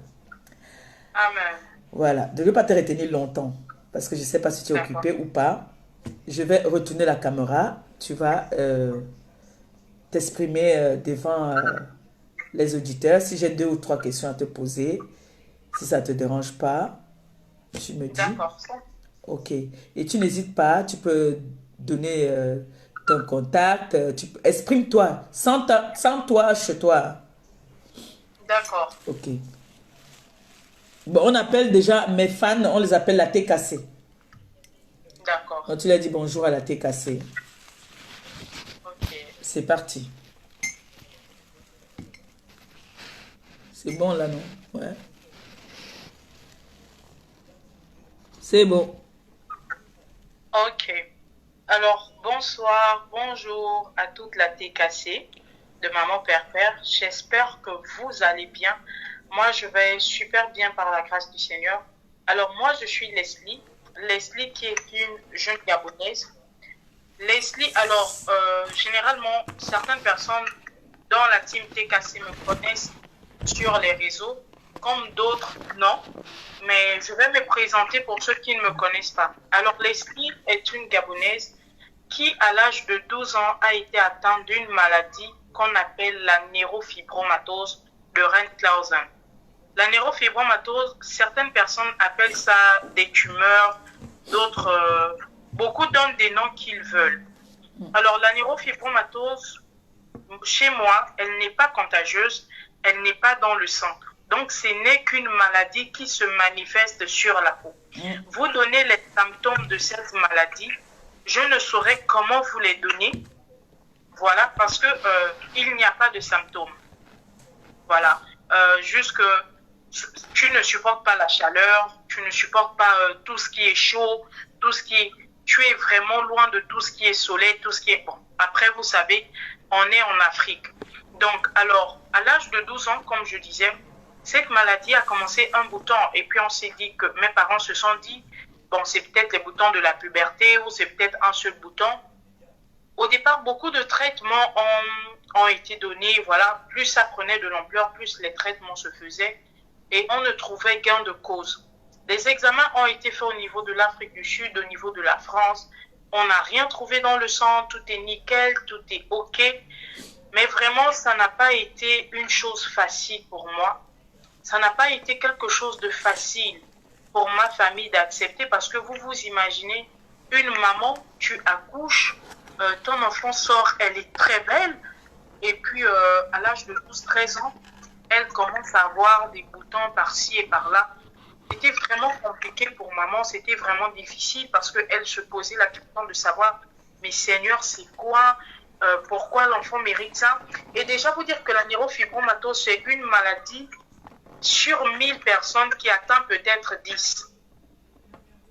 Amen. Voilà, je ne vais pas te retenir longtemps parce que je ne sais pas si tu es D'accord. occupé ou pas. Je vais retourner la caméra. Tu vas t'exprimer devant les auditeurs. Si j'ai 2 ou 3 questions à te poser, si ça ne te dérange pas, tu me dis. D'accord. Ok. Et tu n'hésites pas, tu peux donner ton contact. Exprime-toi. Sens-toi chez toi. D'accord. Ok. Bon, on appelle déjà mes fans, on les appelle la TKC. D'accord. Donc tu leur dis bonjour à la TKC. Ok. C'est parti. C'est bon là, non? Ouais. C'est bon. Ok. Alors, bonsoir, bonjour à toute la TKC de Maman Père Père. J'espère que vous allez bien. Moi, je vais super bien par la grâce du Seigneur. Alors, moi, je suis Leslie. Leslie qui est une jeune Gabonaise. Leslie, alors, généralement, certaines personnes dans la team TKC me connaissent sur les réseaux, comme d'autres, non. Mais je vais me présenter pour ceux qui ne me connaissent pas. Alors, Leslie est une Gabonaise qui, à l'âge de 12 ans, a été atteinte d'une maladie qu'on appelle la nérophromatosis de Rent-Clausen. La nérophromatosis, certaines personnes appellent ça des tumeurs, d'autres, beaucoup donnent des noms qu'ils veulent. Alors, la nérophromatosis, chez moi, elle n'est pas contagieuse, elle n'est pas dans le sang. Donc, ce n'est qu'une maladie qui se manifeste sur la peau. Vous donnez les symptômes de cette maladie, je ne saurais comment vous les donner. Voilà, parce que il n'y a pas de symptômes. Voilà, juste que tu ne supportes pas la chaleur, tu ne supportes pas tout ce qui est chaud, tout ce qui est... Tu es vraiment loin de tout ce qui est soleil, tout ce qui est... Bon, après, vous savez, on est en Afrique. Donc, alors, à l'âge de 12 ans, comme je disais, cette maladie a commencé un bout de temps. Et puis, on s'est dit que mes parents se sont dit, bon, c'est peut-être les boutons de la puberté ou c'est peut-être un seul bouton. Au départ, beaucoup de traitements ont été donnés. Voilà, plus ça prenait de l'ampleur, plus les traitements se faisaient. Et on ne trouvait gain de cause. Les examens ont été faits au niveau de l'Afrique du Sud, au niveau de la France. On n'a rien trouvé dans le sang, tout est nickel, tout est OK. Mais vraiment, ça n'a pas été une chose facile pour moi. Ça n'a pas été quelque chose de facile pour ma famille d'accepter parce que vous imaginez, une maman, tu accouches, ton enfant sort, elle est très belle. Et puis, à l'âge de 12-13 ans, elle commence à avoir des boutons par-ci et par-là. C'était vraiment compliqué pour maman, c'était vraiment difficile parce qu'elle se posait la question de savoir, mais Seigneur, c'est quoi, pourquoi l'enfant mérite ça? Et déjà, vous dire que la nérophromatosis, c'est une maladie sur 1000 personnes qui atteint peut-être 10.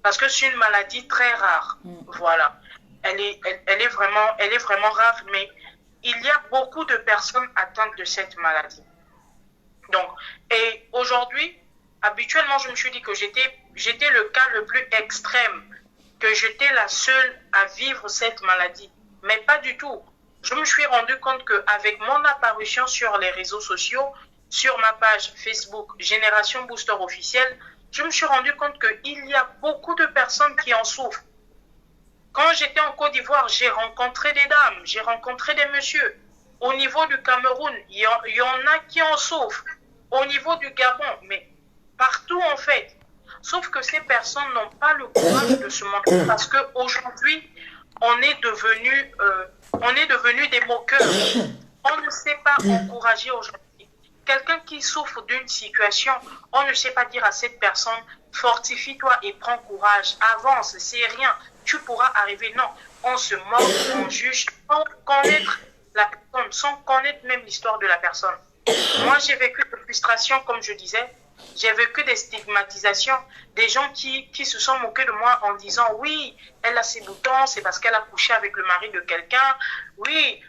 Parce que c'est une maladie très rare. Voilà. Elle est vraiment rare, mais il y a beaucoup de personnes atteintes de cette maladie. Donc, et aujourd'hui, habituellement, je me suis dit que j'étais le cas le plus extrême, que j'étais la seule à vivre cette maladie. Mais pas du tout. Je me suis rendu compte qu'avec mon apparition sur les réseaux sociaux, sur ma page Facebook Génération Booster officielle, je me suis rendu compte qu'il y a beaucoup de personnes qui en souffrent. Quand j'étais en Côte d'Ivoire, j'ai rencontré des dames, j'ai rencontré des messieurs. Au niveau du Cameroun, il y en a qui en souffrent. Au niveau du Gabon, mais partout en fait. Sauf que ces personnes n'ont pas le courage de se montrer parce qu'aujourd'hui, on est devenu des moqueurs. On ne sait pas encourager aujourd'hui. Quelqu'un qui souffre d'une situation, on ne sait pas dire à cette personne, fortifie-toi et prends courage, avance, c'est rien, tu pourras arriver. Non, on se moque, on juge sans connaître la personne, sans connaître même l'histoire de la personne. Moi, j'ai vécu des frustrations, comme je disais, j'ai vécu des stigmatisations, des gens qui se sont moqués de moi en disant « Oui, elle a ses boutons, c'est parce qu'elle a couché avec le mari de quelqu'un. Oui,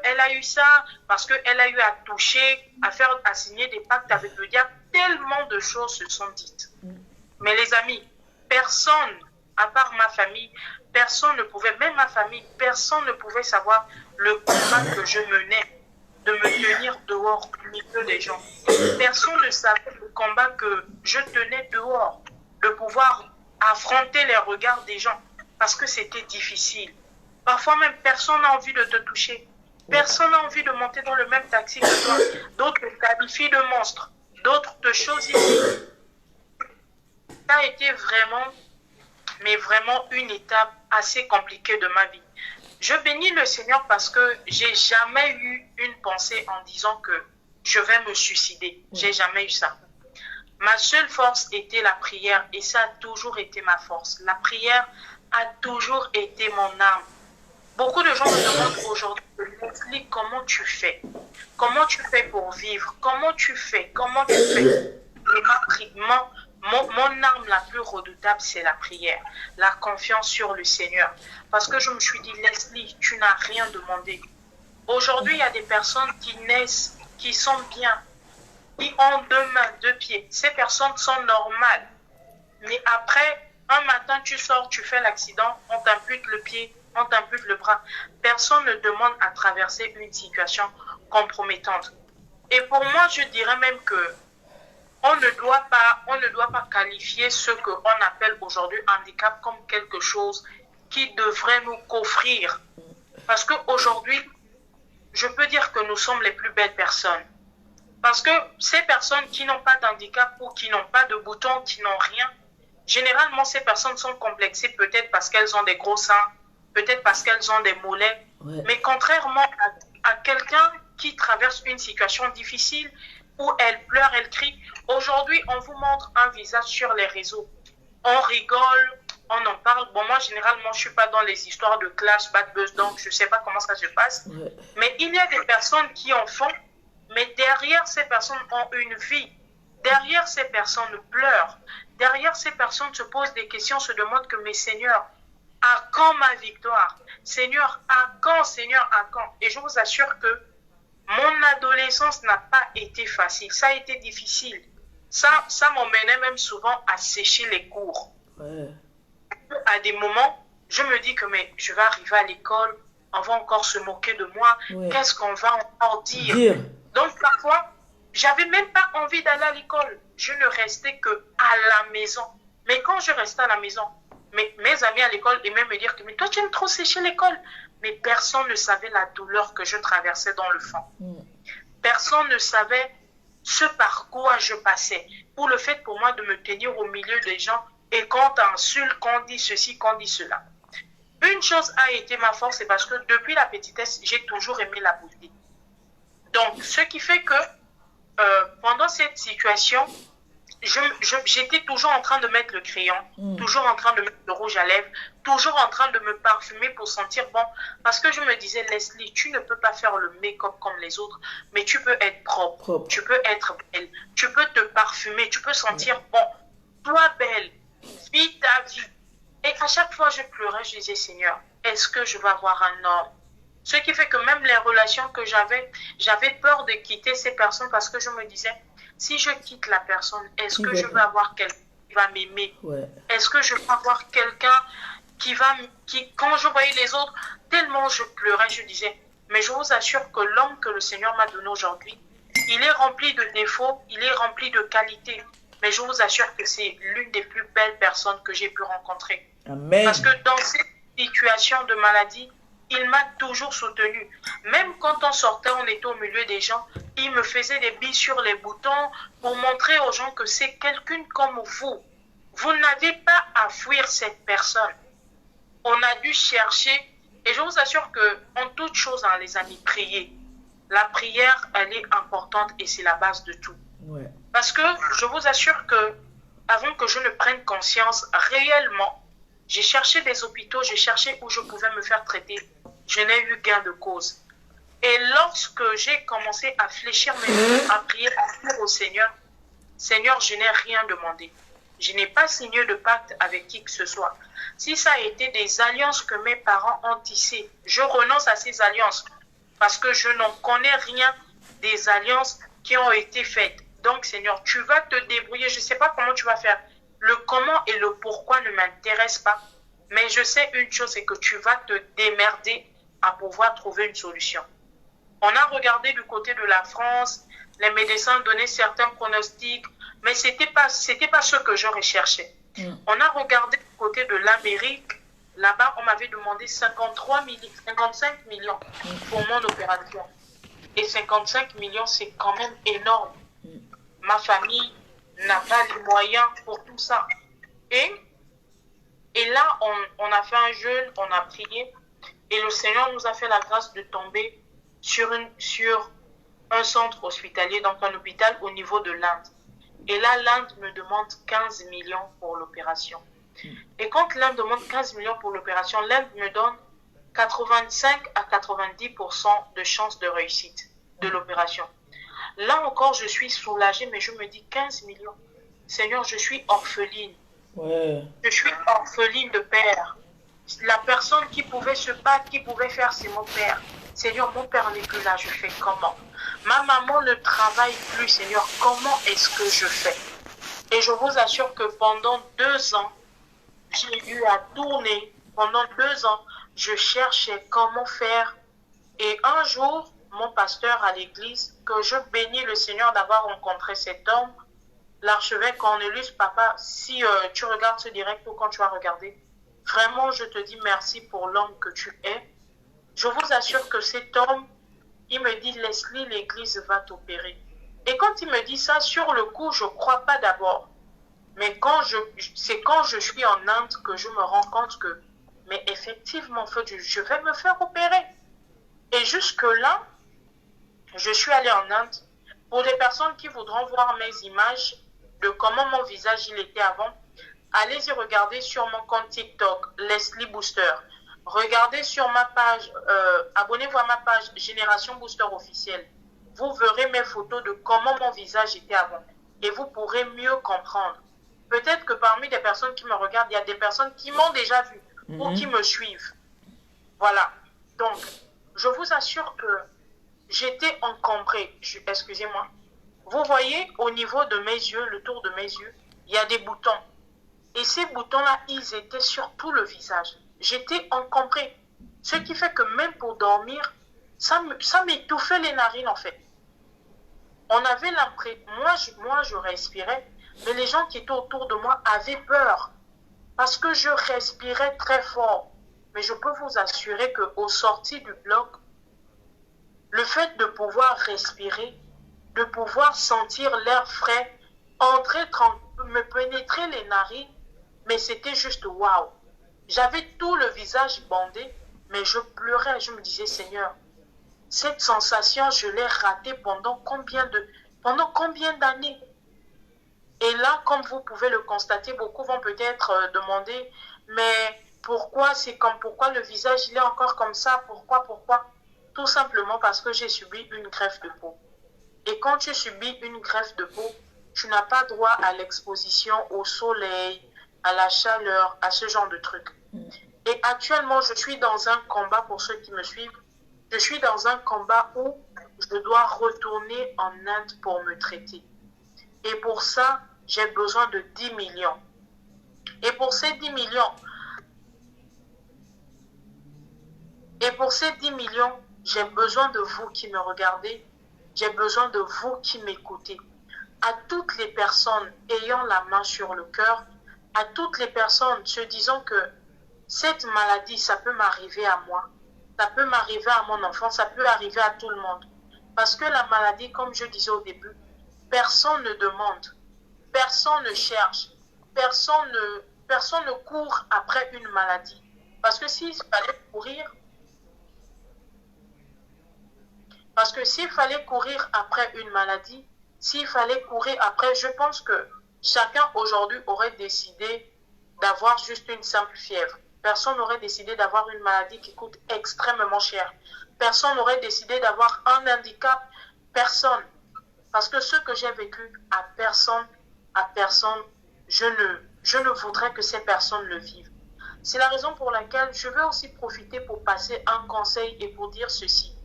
elle a eu ça parce qu'elle a eu à toucher, à signer des pactes avec le diable. » Tellement de choses se sont dites. Mais les amis, personne, à part ma famille, personne ne pouvait, même ma famille, personne ne pouvait savoir le combat que je menais de me tenir dehors au milieu des gens. Personne ne savait le combat que je tenais dehors, de pouvoir affronter les regards des gens, parce que c'était difficile. Parfois même, personne n'a envie de te toucher. Personne n'a envie de monter dans le même taxi que toi. D'autres te qualifient de monstre. D'autres te choisissent. Ça a été vraiment, mais vraiment une étape assez compliquée de ma vie. Je bénis le Seigneur parce que j'ai jamais eu une pensée en disant que je vais me suicider. J'ai jamais eu ça. Ma seule force était la prière et ça a toujours été ma force. La prière a toujours été mon arme. Beaucoup de gens me demandent aujourd'hui, Leslie, comment tu fais? Comment tu fais pour vivre? Comment tu fais? Comment tu fais? Et mon arme la plus redoutable, c'est la prière, la confiance sur le Seigneur. Parce que je me suis dit, Leslie, tu n'as rien demandé. Aujourd'hui, il y a des personnes qui naissent, qui sont bien, qui ont 2 mains, 2 pieds. Ces personnes sont normales. Mais après, un matin, tu sors, tu fais l'accident, on t'ampute le pied, on t'ampute le bras. Personne ne demande à traverser une situation compromettante. Et pour moi, je dirais même que on ne doit pas qualifier ce qu'on appelle aujourd'hui handicap comme quelque chose qui devrait nous coffrir. Parce qu'aujourd'hui, je peux dire que nous sommes les plus belles personnes. Parce que ces personnes qui n'ont pas d'handicap ou qui n'ont pas de boutons, qui n'ont rien, généralement, ces personnes sont complexées peut-être parce qu'elles ont des gros seins, peut-être parce qu'elles ont des mollets. Ouais. Mais contrairement à quelqu'un qui traverse une situation difficile, où elle pleure, elle crie, aujourd'hui, on vous montre un visage sur les réseaux. On rigole, on en parle. Bon, moi, généralement, je ne suis pas dans les histoires de clash, bad buzz, donc je ne sais pas comment ça se passe. Ouais. Mais il y a des personnes qui en font, mais derrière ces personnes ont une vie. Derrière ces personnes pleurent. Derrière ces personnes se posent des questions, se demandent que, mais Seigneur, à quand ma victoire? Seigneur, à quand? Seigneur, à quand? Et je vous assure que mon adolescence n'a pas été facile. Ça a été difficile. Ça m'emmenait même souvent à sécher les cours. Ouais. À des moments, je me dis que mais je vais arriver à l'école, on va encore se moquer de moi. Ouais. Qu'est-ce qu'on va encore dire? Donc parfois, j'avais même pas envie d'aller à l'école. Je ne restais que à la maison. Mais quand je restais à la maison, mes amis à l'école aimaient me dire que mais toi tu aimes trop sécher l'école. Mais personne ne savait la douleur que je traversais dans le fond. Personne ne savait ce par quoi je passais. Ou le fait pour moi de me tenir au milieu des gens et qu'on t'insulte, qu'on dit ceci, qu'on dit cela. Une chose a été ma force, c'est parce que depuis la petitesse, j'ai toujours aimé la beauté. Donc, ce qui fait que pendant cette situation, j'étais toujours en train de mettre le crayon, toujours en train de mettre le rouge à lèvres, toujours en train de me parfumer pour sentir bon. Parce que je me disais, Leslie, tu ne peux pas faire le make-up comme les autres, mais tu peux être propre, tu peux être belle, tu peux te parfumer, tu peux sentir bon. Toi, belle, vis ta vie. Et à chaque fois, je pleurais, je disais, Seigneur, est-ce que je vais avoir un homme? Ce qui fait que même les relations que j'avais peur de quitter ces personnes parce que je me disais, si je quitte la personne, est-ce que je vais avoir quelqu'un qui va m'aimer? Ouais. Est-ce que je vais avoir quelqu'un qui, quand je voyais les autres, tellement je pleurais, je disais, mais je vous assure que l'homme que le Seigneur m'a donné aujourd'hui, il est rempli de défauts, il est rempli de qualités. Mais je vous assure que c'est l'une des plus belles personnes que j'ai pu rencontrer. Amen. Parce que dans cette situation de maladie, il m'a toujours soutenu. Même quand on sortait, on était au milieu des gens, il me faisait des billes sur les boutons pour montrer aux gens que c'est quelqu'un comme vous. Vous n'avez pas à fuir cette personne. On a dû chercher, et je vous assure que en toute chose, hein, les amis, priez. La prière, elle est importante et c'est la base de tout. Ouais. Parce que je vous assure que avant que je ne prenne conscience réellement, j'ai cherché des hôpitaux, j'ai cherché où je pouvais me faire traiter. Je n'ai eu gain de cause. Et lorsque j'ai commencé à fléchir mes mains, à prier, à dire au Seigneur, Seigneur, je n'ai rien demandé. Je n'ai pas signé de pacte avec qui que ce soit. Si ça a été des alliances que mes parents ont tissées, je renonce à ces alliances parce que je n'en connais rien des alliances qui ont été faites. Donc, Seigneur, tu vas te débrouiller. Je ne sais pas comment tu vas faire. Le comment et le pourquoi ne m'intéressent pas. Mais je sais une chose, c'est que tu vas te démerder à pouvoir trouver une solution. On a regardé du côté de la France, les médecins donnaient certains pronostics, mais c'était pas ce que je recherchais. On a regardé du côté de l'Amérique, là-bas, on m'avait demandé 55 millions pour mon opération. Et 55 millions, c'est quand même énorme. Ma famille n'a pas les moyens pour tout ça. Et là, on a fait un jeûne, on a prié. Et le Seigneur nous a fait la grâce de tomber sur un centre hospitalier, donc un hôpital au niveau de l'Inde. Et là, l'Inde me demande 15 millions pour l'opération. Et quand l'Inde demande 15 millions pour l'opération, l'Inde me donne 85 à 90% de chances de réussite de l'opération. Là encore, je suis soulagée, mais je me dis 15 millions. Seigneur, je suis orpheline. Ouais. Je suis orpheline de père. La personne qui pouvait se battre, qui pouvait faire, c'est mon père. Seigneur, mon père n'est plus là, je fais comment? Ma maman ne travaille plus, Seigneur, comment est-ce que je fais? Et je vous assure que pendant 2 ans, j'ai eu à tourner. Pendant 2 ans, je cherchais comment faire. Et un jour, mon pasteur à l'église, que je bénis le Seigneur d'avoir rencontré cet homme, l'archevêque Cornelius, papa, si tu regardes ce direct ou quand tu vas regarder, vraiment, je te dis merci pour l'homme que tu es. Je vous assure que cet homme, il me dit, Leslie, l'église va t'opérer. Et quand il me dit ça, sur le coup, je ne crois pas d'abord. Mais c'est quand je suis en Inde que je me rends compte que, mais effectivement, je vais me faire opérer. Et jusque-là, je suis allée en Inde. Pour les personnes qui voudront voir mes images de comment mon visage il était avant, allez-y regarder sur mon compte TikTok, Leslie Booster. Regardez sur ma page, abonnez-vous à ma page Génération Booster officielle. Vous verrez mes photos de comment mon visage était avant. Et vous pourrez mieux comprendre. Peut-être que parmi les personnes qui me regardent, il y a des personnes qui m'ont déjà vu ou qui me suivent. Voilà. Donc, je vous assure que j'étais encombrée. Excusez-moi. Vous voyez, au niveau de mes yeux, le tour de mes yeux, il y a des boutons. Et ces boutons-là, ils étaient sur tout le visage. J'étais encombrée. Ce qui fait que même pour dormir, ça m'étouffait les narines en fait. On avait l'impression, moi je respirais, mais les gens qui étaient autour de moi avaient peur. Parce que je respirais très fort. Mais je peux vous assurer qu'au sorti du bloc, le fait de pouvoir respirer, de pouvoir sentir l'air frais, me pénétrer les narines, mais c'était juste waouh. J'avais tout le visage bandé, mais je pleurais. Je me disais, Seigneur, cette sensation, je l'ai ratée pendant combien d'années? Et là, comme vous pouvez le constater, beaucoup vont peut-être demander, mais pourquoi le visage, il est encore comme ça? Pourquoi? Tout simplement parce que j'ai subi une greffe de peau. Et quand tu subis une greffe de peau, tu n'as pas droit à l'exposition au soleil, à la chaleur, à ce genre de trucs. Et actuellement, je suis dans un combat, pour ceux qui me suivent, je suis dans un combat où je dois retourner en Inde pour me traiter. Et pour ça, j'ai besoin de 10 millions. Et pour ces 10 millions, j'ai besoin de vous qui me regardez, j'ai besoin de vous qui m'écoutez. À toutes les personnes ayant la main sur le cœur, à toutes les personnes se disant que cette maladie, ça peut m'arriver à moi, ça peut m'arriver à mon enfant, ça peut arriver à tout le monde. Parce que la maladie, comme je disais au début, personne ne demande, personne ne cherche, personne ne court après une maladie. Parce que s'il fallait courir après une maladie, s'il fallait courir après, je pense que chacun aujourd'hui aurait décidé d'avoir juste une simple fièvre. Personne n'aurait décidé d'avoir une maladie qui coûte extrêmement cher. Personne n'aurait décidé d'avoir un handicap. Personne. Parce que ce que j'ai vécu, à personne, je ne voudrais que ces personnes le vivent. C'est la raison pour laquelle je veux aussi profiter pour passer un conseil et pour dire ceci.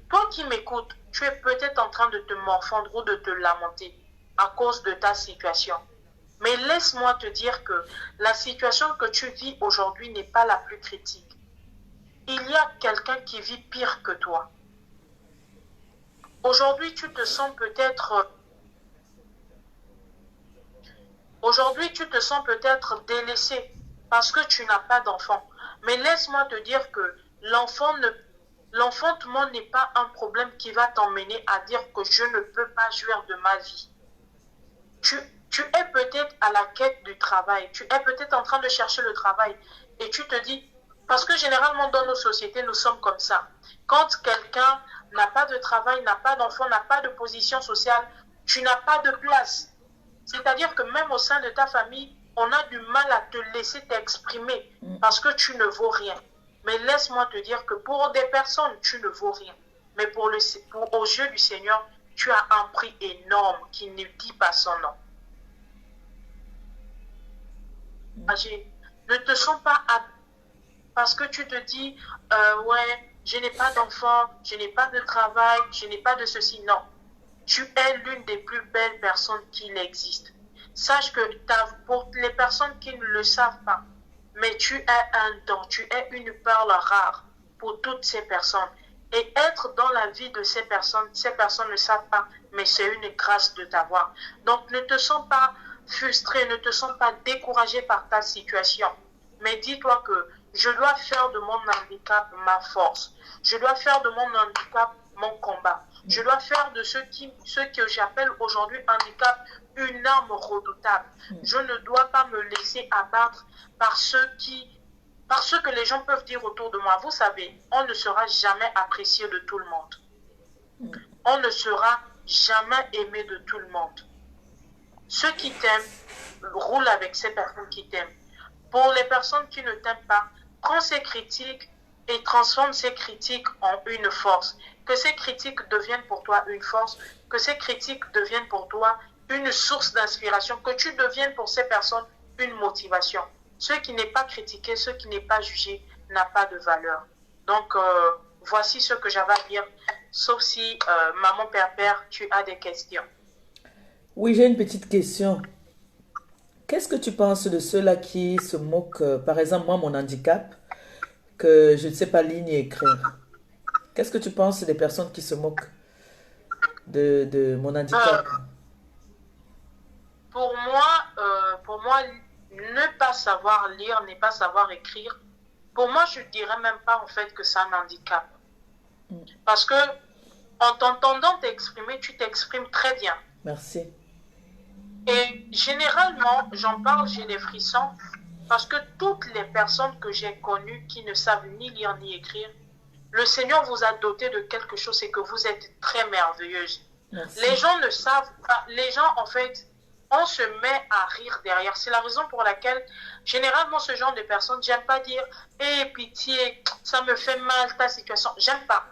Toi qui m'écoutes, tu es peut-être en train de te morfondre ou de te lamenter à cause de ta situation. Mais laisse-moi te dire que la situation que tu vis aujourd'hui n'est pas la plus critique. Il y a quelqu'un qui vit pire que toi. Aujourd'hui, tu te sens peut-être délaissé parce que tu n'as pas d'enfant. Mais laisse-moi te dire que l'enfantement n'est pas un problème qui va t'emmener à dire que je ne peux pas jouir de ma vie. Tu es peut-être à la quête du travail, tu es peut-être en train de chercher le travail et tu te dis, Parce que généralement, dans nos sociétés, nous sommes comme ça. Quand quelqu'un n'a pas de travail, n'a pas d'enfant, n'a pas de position sociale, tu n'as pas de place. C'est-à-dire que même au sein de ta famille, on a du mal à te laisser t'exprimer parce que tu ne vaux rien. Mais laisse-moi te dire que pour des personnes, tu ne vaux rien. Mais aux yeux du Seigneur, tu as un prix énorme qui ne dit pas son nom. Ne te sens pas parce que tu te dis, ouais, je n'ai pas d'enfant, je n'ai pas de travail, je n'ai pas de ceci. Non, tu es l'une des plus belles personnes qu'il existe. Sache que pour les personnes qui ne le savent pas, mais tu es un don, tu es une perle rare pour toutes ces personnes. Et être dans la vie de ces personnes ne savent pas, mais c'est une grâce de t'avoir. Donc ne te sens pas frustré, ne te sens pas découragé par ta situation. Mais dis-toi que je dois faire de mon handicap ma force. Je dois faire de mon handicap mon combat. Je dois faire de ce que j'appelle aujourd'hui handicap une arme redoutable. Je ne dois pas me laisser abattre par ce que les gens peuvent dire autour de moi. Vous savez, on ne sera jamais apprécié de tout le monde. On ne sera jamais aimé de tout le monde. Ceux qui t'aiment roulent avec ces personnes qui t'aiment. Pour les personnes qui ne t'aiment pas, prends ces critiques et transforme ces critiques en une force. Que ces critiques deviennent pour toi une force, que ces critiques deviennent pour toi une source d'inspiration, que tu deviennes pour ces personnes une motivation. Ce qui n'est pas critiqué, ce qui n'est pas jugé, n'a pas de valeur. Donc, voici ce que j'avais à dire, sauf si, maman, père, tu as des questions. Oui, j'ai une petite question. Qu'est-ce que tu penses de ceux-là qui se moquent, par exemple, moi, mon handicap, que je ne sais pas lire ni écrire? Qu'est-ce que tu penses des personnes qui se moquent de mon handicap? Pour moi, ne pas savoir lire, ne pas savoir écrire, pour moi, je ne dirais même pas en fait que c'est un handicap. Parce que en t'entendant t'exprimer, tu t'exprimes très bien. Merci. Et généralement, j'en parle, j'ai des frissons, parce que toutes les personnes que j'ai connues qui ne savent ni lire ni écrire, le Seigneur vous a doté de quelque chose et que vous êtes très merveilleuse. Merci. Les gens ne savent pas, les gens en fait, on se met à rire derrière. C'est la raison pour laquelle, généralement, ce genre de personnes, j'aime pas dire « Eh, pitié, ça me fait mal ta situation ». J'aime pas.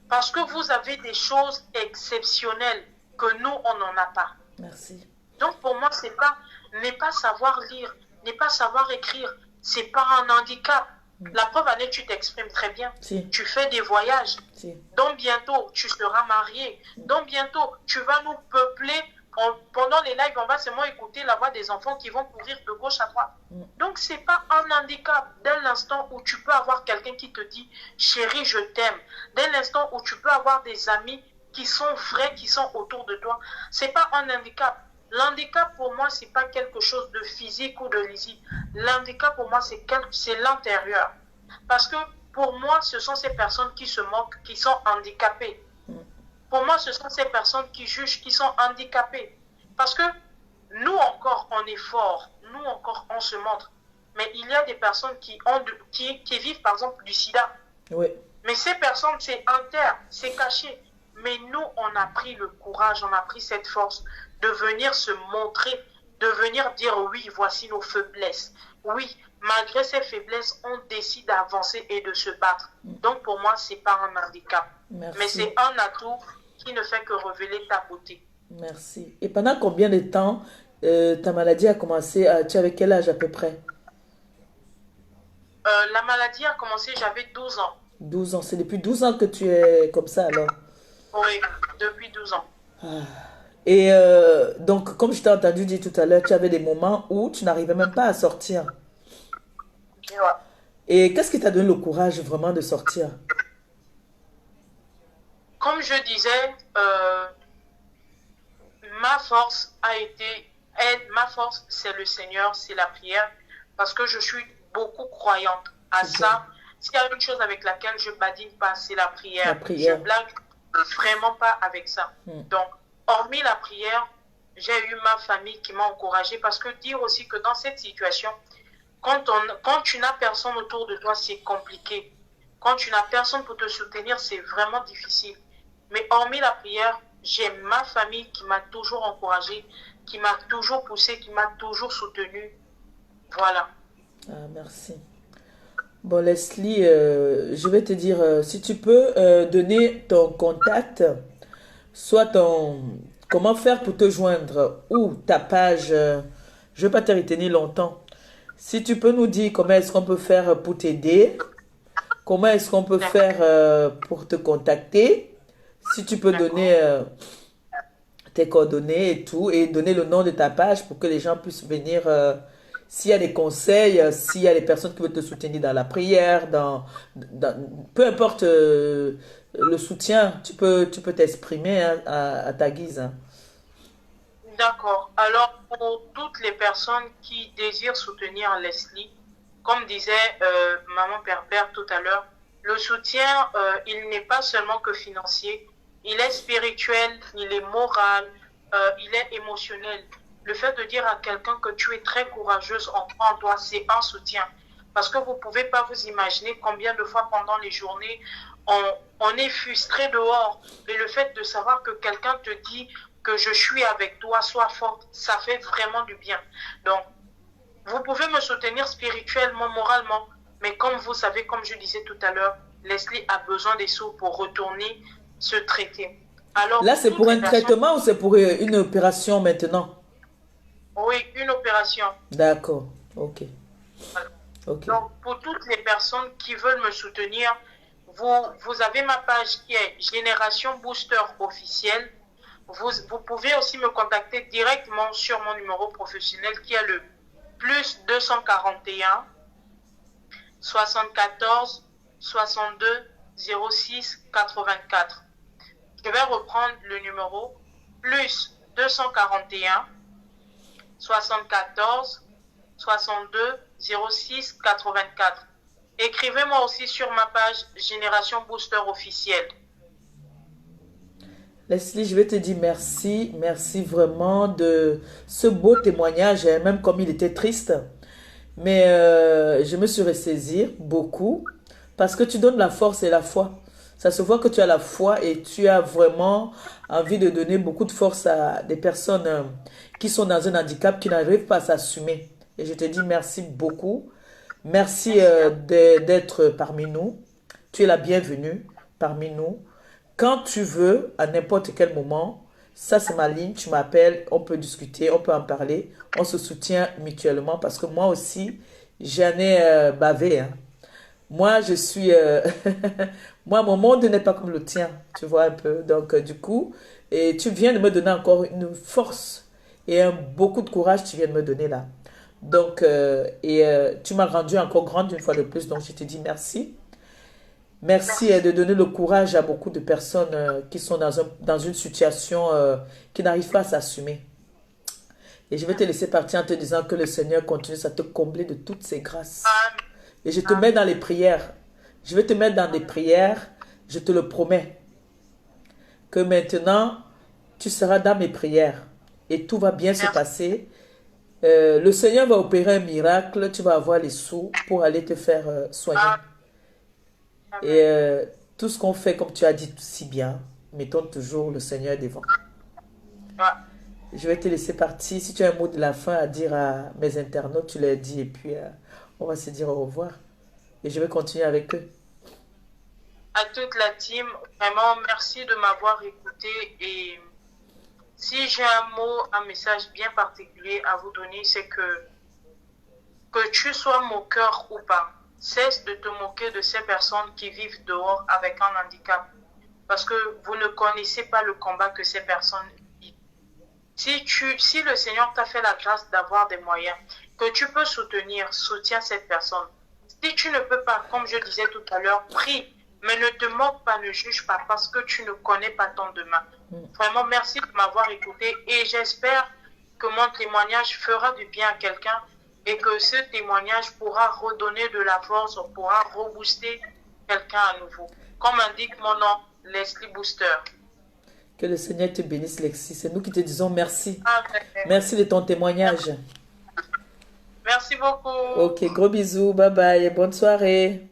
Parce que vous avez des choses exceptionnelles que nous, on n'en a pas. Merci. Donc, pour moi, c'est pas, n'est pas savoir lire, n'est pas savoir écrire. C'est pas un handicap. La preuve en est, tu t'exprimes très bien. Si. Tu fais des voyages. Si. Donc, bientôt, tu seras marié. Donc, bientôt, tu vas nous peupler. Pendant les lives, on va seulement écouter la voix des enfants qui vont courir de gauche à droite. Donc, ce n'est pas un handicap. Dès l'instant où tu peux avoir quelqu'un qui te dit « Chérie, je t'aime », dès l'instant où tu peux avoir des amis qui sont vrais, qui sont autour de toi, ce n'est pas un handicap. L'handicap, pour moi, ce n'est pas quelque chose de physique ou de lisible. L'handicap, pour moi, c'est l'intérieur. Parce que, pour moi, ce sont ces personnes qui se moquent, qui sont handicapées. Pour moi, ce sont ces personnes qui jugent, qui sont handicapées. Parce que nous encore, on est forts. Nous encore, on se montre. Mais il y a des personnes qui vivent, par exemple, du sida. Oui. Mais ces personnes, c'est interne, c'est caché. Mais nous, on a pris le courage, on a pris cette force de venir se montrer, de venir dire oui, voici nos faiblesses. Oui, malgré ces faiblesses, on décide d'avancer et de se battre. Donc pour moi, ce n'est pas un handicap. Merci. Mais c'est un atout qui ne fait que révéler ta beauté. Merci. Et pendant combien de temps ta maladie a commencé? Tu avais quel âge à peu près? La maladie a commencé, j'avais 12 ans. 12 ans. C'est depuis 12 ans que tu es comme ça alors? Oui, depuis 12 ans. Et donc, comme je t'ai entendu dire tout à l'heure, tu avais des moments où tu n'arrivais même pas à sortir. Ouais. Et qu'est-ce qui t'a donné le courage vraiment de sortir? Comme je disais, ma force c'est le Seigneur, c'est la prière, parce que je suis beaucoup croyante à ça. S'il y a une chose avec laquelle je badine pas, c'est la prière. La prière. Je blague vraiment pas avec ça. Donc, hormis la prière, j'ai eu ma famille qui m'a encouragée, parce que dire aussi que dans cette situation, Quand tu n'as personne autour de toi, c'est compliqué. Quand tu n'as personne pour te soutenir, c'est vraiment difficile. Mais hormis la prière, j'ai ma famille qui m'a toujours encouragée, qui m'a toujours poussée, qui m'a toujours soutenue. Voilà. Ah, merci. Bon, Leslie, je vais te dire, si tu peux donner ton contact, soit ton... Comment faire pour te joindre ou ta page. Je ne vais pas te retenir longtemps. Si tu peux nous dire comment est-ce qu'on peut faire pour t'aider, comment est-ce qu'on peut D'accord. faire pour te contacter, si tu peux donner D'accord. tes coordonnées et tout, et donner le nom de ta page pour que les gens puissent venir, s'il y a des conseils, s'il y a des personnes qui veulent te soutenir dans la prière, peu importe le soutien, tu peux t'exprimer hein, à ta guise. Hein. D'accord. Alors, pour toutes les personnes qui désirent soutenir Leslie, comme disait Maman Père tout à l'heure, le soutien, il n'est pas seulement que financier, il est spirituel, il est moral, il est émotionnel. Le fait de dire à quelqu'un que tu es très courageuse, on croit en toi, c'est un soutien. Parce que vous ne pouvez pas vous imaginer combien de fois pendant les journées, on est frustré dehors. Et le fait de savoir que quelqu'un te dit que je suis avec toi, sois forte, ça fait vraiment du bien. Donc, vous pouvez me soutenir spirituellement, moralement, mais comme vous savez, comme je disais tout à l'heure, Leslie a besoin des sous pour retourner se traiter. Alors, Là, pour c'est toutes pour les un personnes, traitement ou c'est pour une opération maintenant? oui, une opération. D'accord. Ok. Ok. Donc, pour toutes les personnes qui veulent me soutenir, vous avez ma page qui est Génération Booster officielle. Vous pouvez aussi me contacter directement sur mon numéro professionnel qui est le plus 241 74 62 06 84. Je vais reprendre le numéro plus 241 74 62 06 84. Écrivez-moi aussi sur ma page Génération Booster officielle. Leslie, je vais te dire merci. Merci vraiment de ce beau témoignage, hein, même comme il était triste. Mais je me suis ressaisie beaucoup parce que tu donnes la force et la foi. Ça se voit que tu as la foi et tu as vraiment envie de donner beaucoup de force à des personnes qui sont dans un handicap, qui n'arrivent pas à s'assumer. Et je te dis merci beaucoup. Merci Merci. d'être parmi nous. Tu es la bienvenue parmi nous. Quand tu veux, à n'importe quel moment, ça c'est ma ligne, tu m'appelles, on peut discuter, on peut en parler, on se soutient mutuellement parce que moi aussi, j'en ai bavé. Hein. Moi, je suis... moi, mon monde n'est pas comme le tien, tu vois un peu. Donc, du coup, et tu viens de me donner encore une force et beaucoup de courage, tu viens de me donner là. Donc, tu m'as rendu encore grande une fois de plus, donc je te dis merci. Merci Merci. de donner le courage à beaucoup de personnes qui sont dans une situation qui n'arrivent pas à s'assumer. Et je vais te laisser partir en te disant que le Seigneur continue à te combler de toutes ses grâces. Amen. Et je te mets dans Amen. les prières. Je vais te mettre dans des prières, je te le promets, que maintenant, tu seras dans mes prières et tout va bien se Merci. passer. Le Seigneur va opérer un miracle, tu vas avoir les sous pour aller te faire soigner. Et Amen. tout ce qu'on fait, comme tu as dit si bien, mettons toujours le Seigneur devant. Ouais. Je vais te laisser partir. Si tu as un mot de la fin à dire à mes internautes, tu leur dis et puis on va se dire au revoir. Et je vais continuer avec eux. À toute la team, vraiment, merci de m'avoir écouté. Et si j'ai un mot, un message bien particulier à vous donner, c'est que tu sois moqueur ou pas, cesse de te moquer de ces personnes qui vivent dehors avec un handicap. Parce que vous ne connaissez pas le combat que ces personnes vivent. Si le Seigneur t'a fait la grâce d'avoir des moyens, que tu peux soutenir, soutiens cette personne. Si tu ne peux pas, comme je disais tout à l'heure, prie, mais ne te moque pas, ne juge pas, parce que tu ne connais pas ton demain. Vraiment, merci de m'avoir écouté et j'espère que mon témoignage fera du bien à quelqu'un et que ce témoignage pourra redonner de la force, pourra rebooster quelqu'un à nouveau. Comme indique mon nom, Leslie Booster. Que le Seigneur te bénisse, Lexi. C'est nous qui te disons merci. Amen. Merci de ton témoignage. Merci beaucoup. Ok, gros bisous, bye bye et bonne soirée.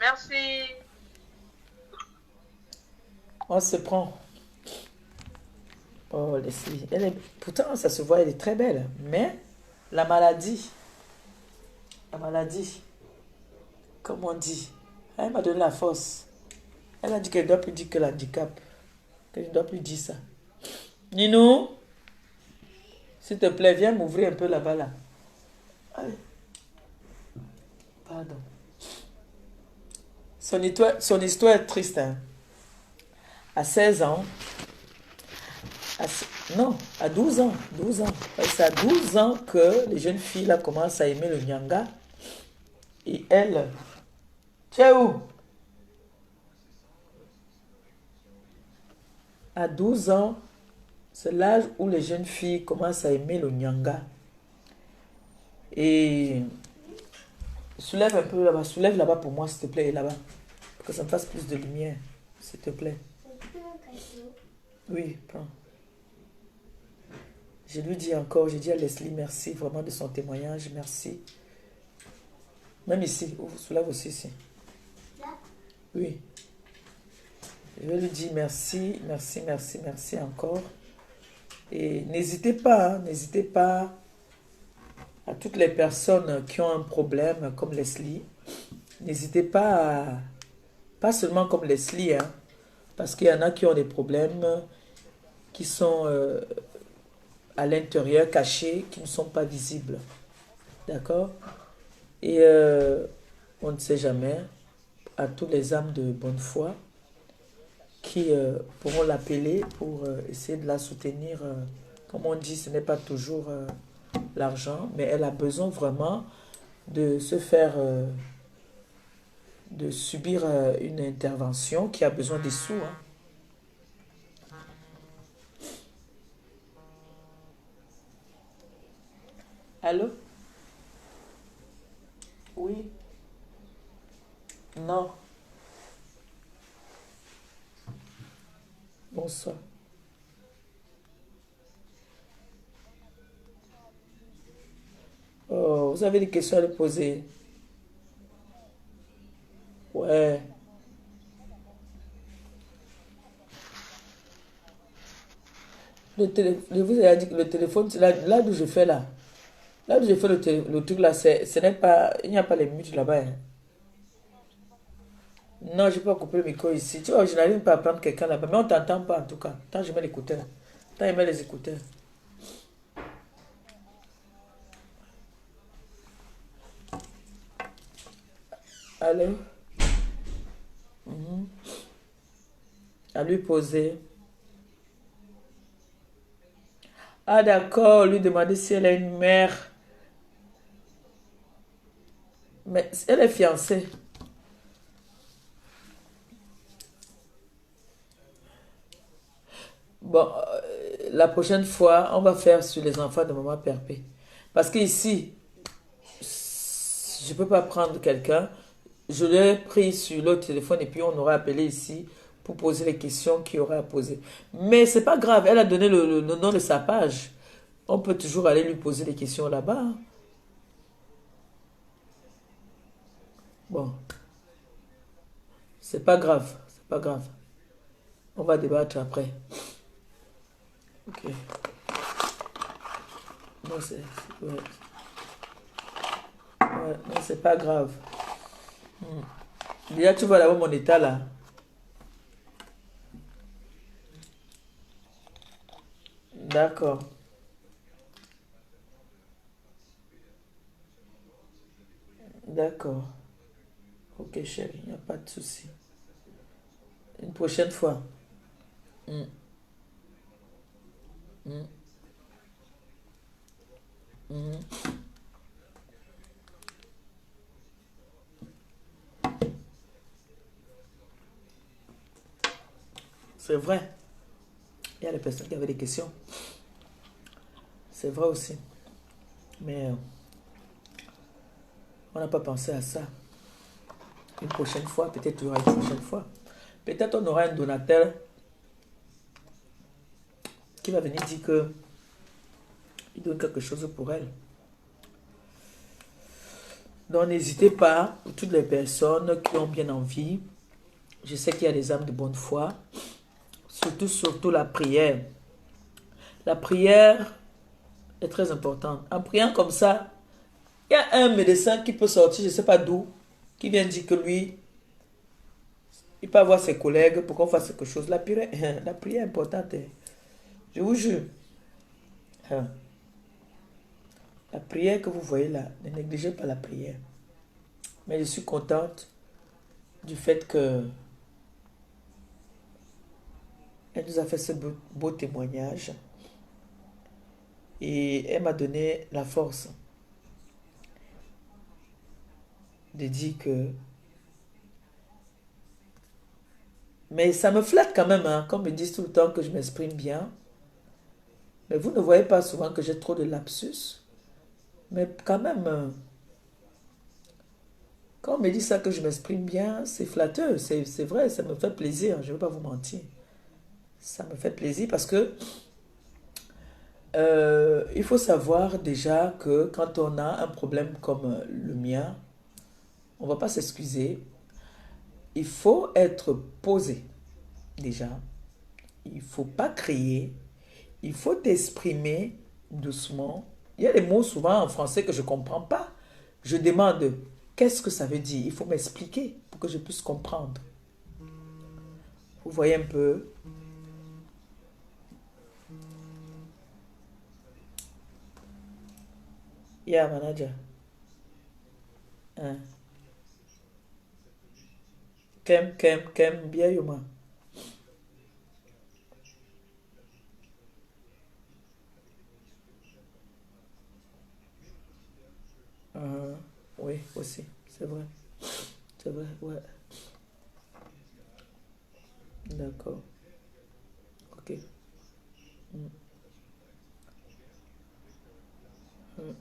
Merci. On se prend. Oh, Leslie. Pourtant, ça se voit, elle est très belle. Mais la maladie, comme on dit, elle m'a donné la force. Elle a dit qu'elle ne doit plus dire que l'handicap. Qu'elle ne doit plus dire ça. Ninou, s'il te plaît, viens m'ouvrir un peu là-bas, là. Allez, pardon. Son histoire est triste, hein. À 16 ans, non, à 12 ans, 12 ans. C'est à 12 ans que les jeunes filles là commencent à aimer le nyanga. Et elle, tu es où? À 12 ans, c'est l'âge où les jeunes filles commencent à aimer le nyanga. Et soulève un peu là-bas, soulève là-bas pour moi, s'il te plaît, et là-bas. Pour que ça me fasse plus de lumière, s'il te plaît. Oui, prends. Je lui dis encore, j'ai dit à Leslie merci vraiment de son témoignage, merci. Même ici, soulève aussi ici. Oui. Je vais lui dire merci, merci, merci, merci encore. Et n'hésitez pas, hein, n'hésitez pas à toutes les personnes qui ont un problème comme Leslie. N'hésitez pas à, pas seulement comme Leslie, hein, parce qu'il y en a qui ont des problèmes qui sont à l'intérieur, cachés, qui ne sont pas visibles. D'accord? Et on ne sait jamais, à toutes les âmes de bonne foi qui pourront l'appeler pour essayer de la soutenir. Comme on dit, ce n'est pas toujours l'argent, mais elle a besoin vraiment de se faire, de subir une intervention qui a besoin des sous. Hein. Allô? Oui? Non? Bonsoir. Oh, vous avez des questions à lui poser? Ouais. Je vous ai dit que le téléphone, c'est là d'où je fais là. Là où j'ai fait le truc là, ce n'est pas, il n'y a pas les mutes là-bas. Hein. Non, je ne peux pas couper le micro ici. Tu vois, je n'arrive pas à prendre quelqu'un là-bas, mais on ne t'entend pas en tout cas. Tant je mets l'écouteur. Tant je mets les écouteurs. Allô? Mhm. À lui poser. Ah d'accord, lui demander si elle a une mère. Mais elle est fiancée. Bon, la prochaine fois, on va faire sur les enfants de maman Perpé. Parce que ici, je ne peux pas prendre quelqu'un. Je l'ai pris sur l'autre téléphone et puis on aura appelé ici pour poser les questions qu'il y aura à poser. Mais c'est pas grave, elle a donné le nom de sa page. On peut toujours aller lui poser des questions là-bas. Hein. Bon, c'est pas grave, c'est pas grave. On va débattre après. Ok. Non, ouais. Ouais, non, c'est pas grave. Déjà, tu vois là-bas mon état là. D'accord. D'accord. Ok, chérie, il n'y a pas de souci. Une prochaine fois. Mm, mm, mm. C'est vrai. Il y a des personnes qui avaient des questions. C'est vrai aussi. Mais on n'a pas pensé à ça. Une prochaine fois, peut-être il y aura une prochaine fois. Peut-être on aura un donateur qui va venir dire que il donne quelque chose pour elle. Donc n'hésitez pas, pour toutes les personnes qui ont bien envie, je sais qu'il y a des âmes de bonne foi, surtout la prière. La prière est très importante. En priant comme ça, il y a un médecin qui peut sortir, je ne sais pas d'où, qui vient dire que lui, il peut avoir ses collègues pour qu'on fasse quelque chose. La prière est importante. Je vous jure. Hein. La prière que vous voyez là, ne négligez pas la prière. Mais je suis contente du fait que elle nous a fait ce beau témoignage et elle m'a donné la force de dire que... Mais ça me flatte quand même, hein, comme ils disent tout le temps que je m'exprime bien. Mais vous ne voyez pas souvent que j'ai trop de lapsus. Mais quand même, quand on me dit ça que je m'exprime bien, c'est flatteur, c'est vrai, ça me fait plaisir, je ne vais pas vous mentir. Ça me fait plaisir parce que il faut savoir déjà que quand on a un problème comme le mien, on ne va pas s'excuser. Il faut être posé déjà. Il ne faut pas crier. Il faut t'exprimer doucement. Il y a des mots souvent en français que je ne comprends pas. Je demande, qu'est-ce que ça veut dire? Il faut m'expliquer pour que je puisse comprendre. Vous voyez un peu? Yeah, manager. Hein. Kem, bien yoma. Oui, aussi, c'est vrai. C'est vrai, ouais. D'accord. Ok. Mm, mm,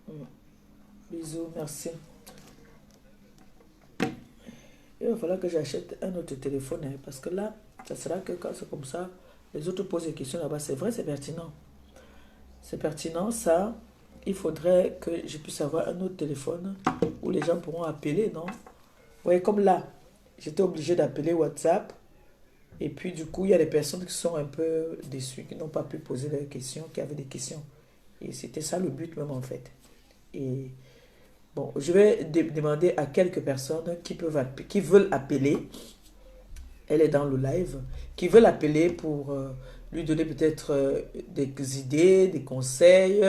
mm. Bisous, merci. Il va falloir que j'achète un autre téléphone, hein, parce que là, ça sera que quand c'est comme ça, les autres posent des questions là-bas. C'est vrai, c'est pertinent. C'est pertinent, ça. Il faudrait que je puisse avoir un autre téléphone où les gens pourront appeler, non? Vous voyez, comme là, j'étais obligé d'appeler WhatsApp. Et puis, du coup, il y a des personnes qui sont un peu déçues, qui n'ont pas pu poser leurs questions, qui avaient des questions. Et c'était ça le but même, en fait. Et bon, je vais demander à quelques personnes qui veulent appeler. Elle est dans le live, qui veulent appeler pour lui donner peut-être des idées, des conseils,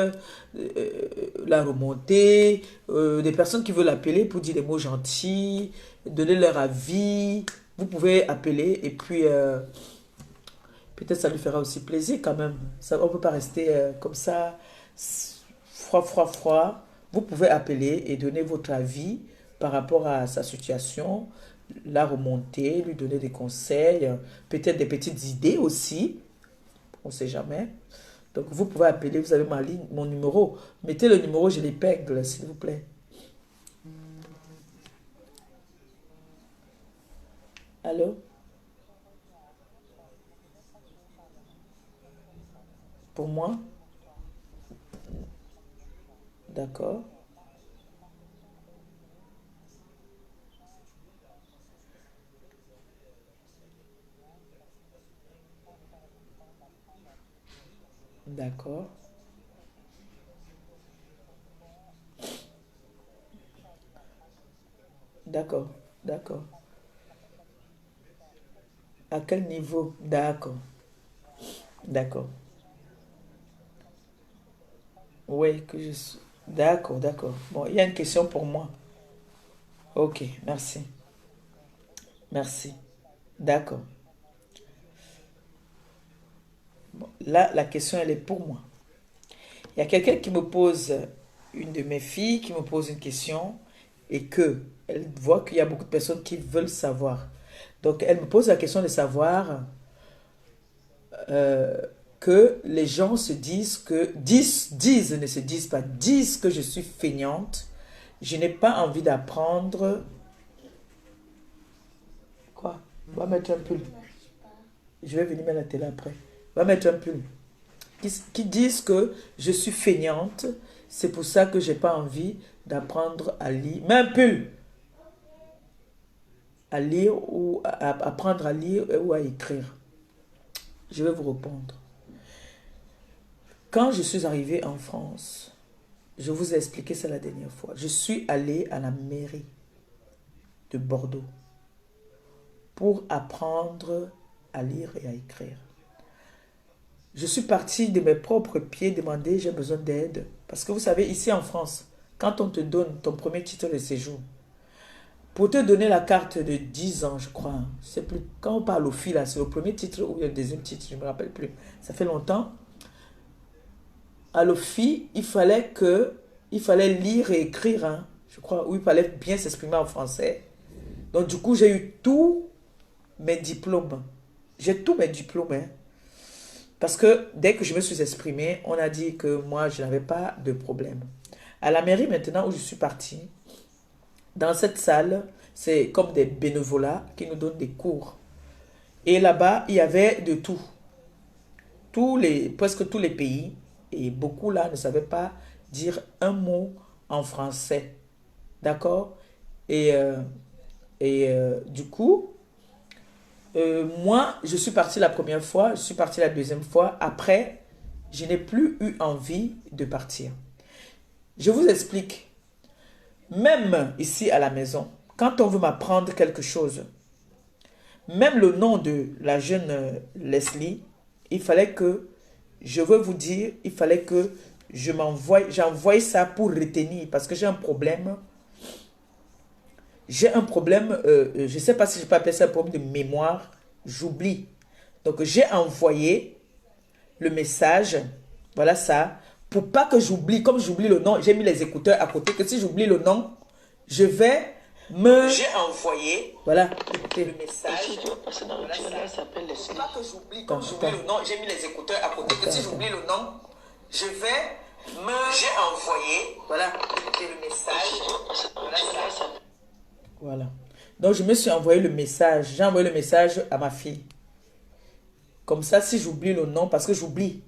la remontée, des personnes qui veulent appeler pour dire des mots gentils, donner leur avis. Vous pouvez appeler et puis peut-être ça lui fera aussi plaisir quand même. Ça, on ne peut pas rester comme ça, froid. Vous pouvez appeler et donner votre avis par rapport à sa situation, la remonter, lui donner des conseils, peut-être des petites idées aussi, on ne sait jamais. Donc vous pouvez appeler, vous avez ma ligne, mon numéro. Mettez le numéro, je l'épingle, s'il vous plaît. Allô? Pour moi? D'accord. D'accord. D'accord. D'accord. À quel niveau? D'accord. D'accord. Oui, que je suis. D'accord, d'accord. Bon, il y a une question pour moi. Ok, merci. Merci. D'accord. Bon, là, la question, elle est pour moi. Il y a quelqu'un qui me pose, une de mes filles qui me pose une question et que elle voit qu'il y a beaucoup de personnes qui veulent savoir. Donc, elle me pose la question de savoir euh, que les gens se disent ne se disent pas, disent que je suis feignante. Je n'ai pas envie d'apprendre. Quoi? Va mettre un pull. Je vais venir mettre la télé après. Va mettre un pull. Qui disent que je suis feignante, C'est pour ça que j'ai pas envie d'apprendre à lire, même plus à lire ou à apprendre à lire ou à écrire. Je vais vous répondre. Quand je suis arrivée en France, je vous ai expliqué ça la dernière fois. Je suis allée à la mairie de Bordeaux pour apprendre à lire et à écrire. Je suis partie de mes propres pieds demander j'ai besoin d'aide. Parce que vous savez, ici en France, quand on te donne ton premier titre de séjour, pour te donner la carte de 10 ans, je crois, c'est plus, quand on parle au fil, là, c'est le premier titre ou le deuxième titre, je ne me rappelle plus. Ça fait longtemps. À l'OFI, il fallait lire et écrire, hein, je crois, ou il fallait bien s'exprimer en français. Donc du coup, j'ai eu tous mes diplômes. J'ai tous mes diplômes, hein. Parce que dès que je me suis exprimée, on a dit que moi, je n'avais pas de problème. À la mairie, maintenant, où je suis partie, dans cette salle, c'est comme des bénévolats qui nous donnent des cours. Et là-bas, il y avait de tout. Presque tous les pays, et beaucoup là ne savaient pas dire un mot en français. D'accord? Du coup, moi, je suis partie la première fois, je suis partie la deuxième fois. Après, je n'ai plus eu envie de partir. Je vous explique. Même ici à la maison, quand on veut m'apprendre quelque chose, même le nom de la jeune Leslie, il fallait que, je veux vous dire, il fallait que j'envoie ça pour retenir parce que j'ai un problème. J'ai un problème, je ne sais pas si je peux appeler ça un problème de mémoire, j'oublie. Donc j'ai envoyé le message, voilà ça, pour pas que j'oublie, comme j'oublie le nom, j'ai mis les écouteurs à côté, que si j'oublie le nom, je vais me... J'ai envoyé, voilà, écoutez, le message. Ici, tu vas passer dans le tunnel, ça s'appelle les slips. Pas que j'oublie, comme j'oublie le nom, j'ai mis les écouteurs à côté, que si j'oublie le nom, je vais me... J'ai envoyé, voilà, écoutez, le message. Voilà, ça. Voilà. Donc, je me suis envoyé le message. J'ai envoyé le message à ma fille. Comme ça, si j'oublie le nom, parce que j'oublie.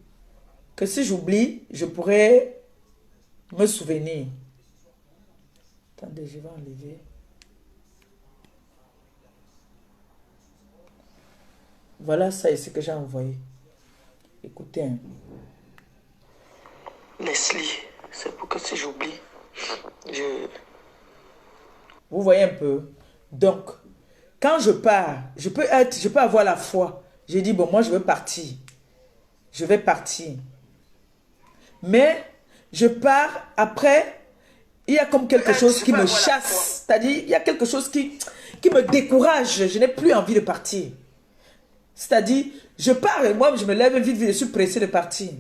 Que si j'oublie, je pourrais me souvenir. Attendez, je vais enlever. Voilà ça ici que j'ai envoyé. Écoutez. Hein. Leslie, c'est pour que si j'oublie, Vous voyez un peu. Donc, quand je pars, je peux avoir la foi. J'ai dit, bon, moi, je veux partir. Je vais partir. Mais, je pars, après, il y a comme quelque chose qui me chasse. C'est-à-dire, il y a quelque chose qui me décourage. Je n'ai plus envie de partir. C'est-à-dire, je pars et moi, je me lève vite, je suis pressé de partir.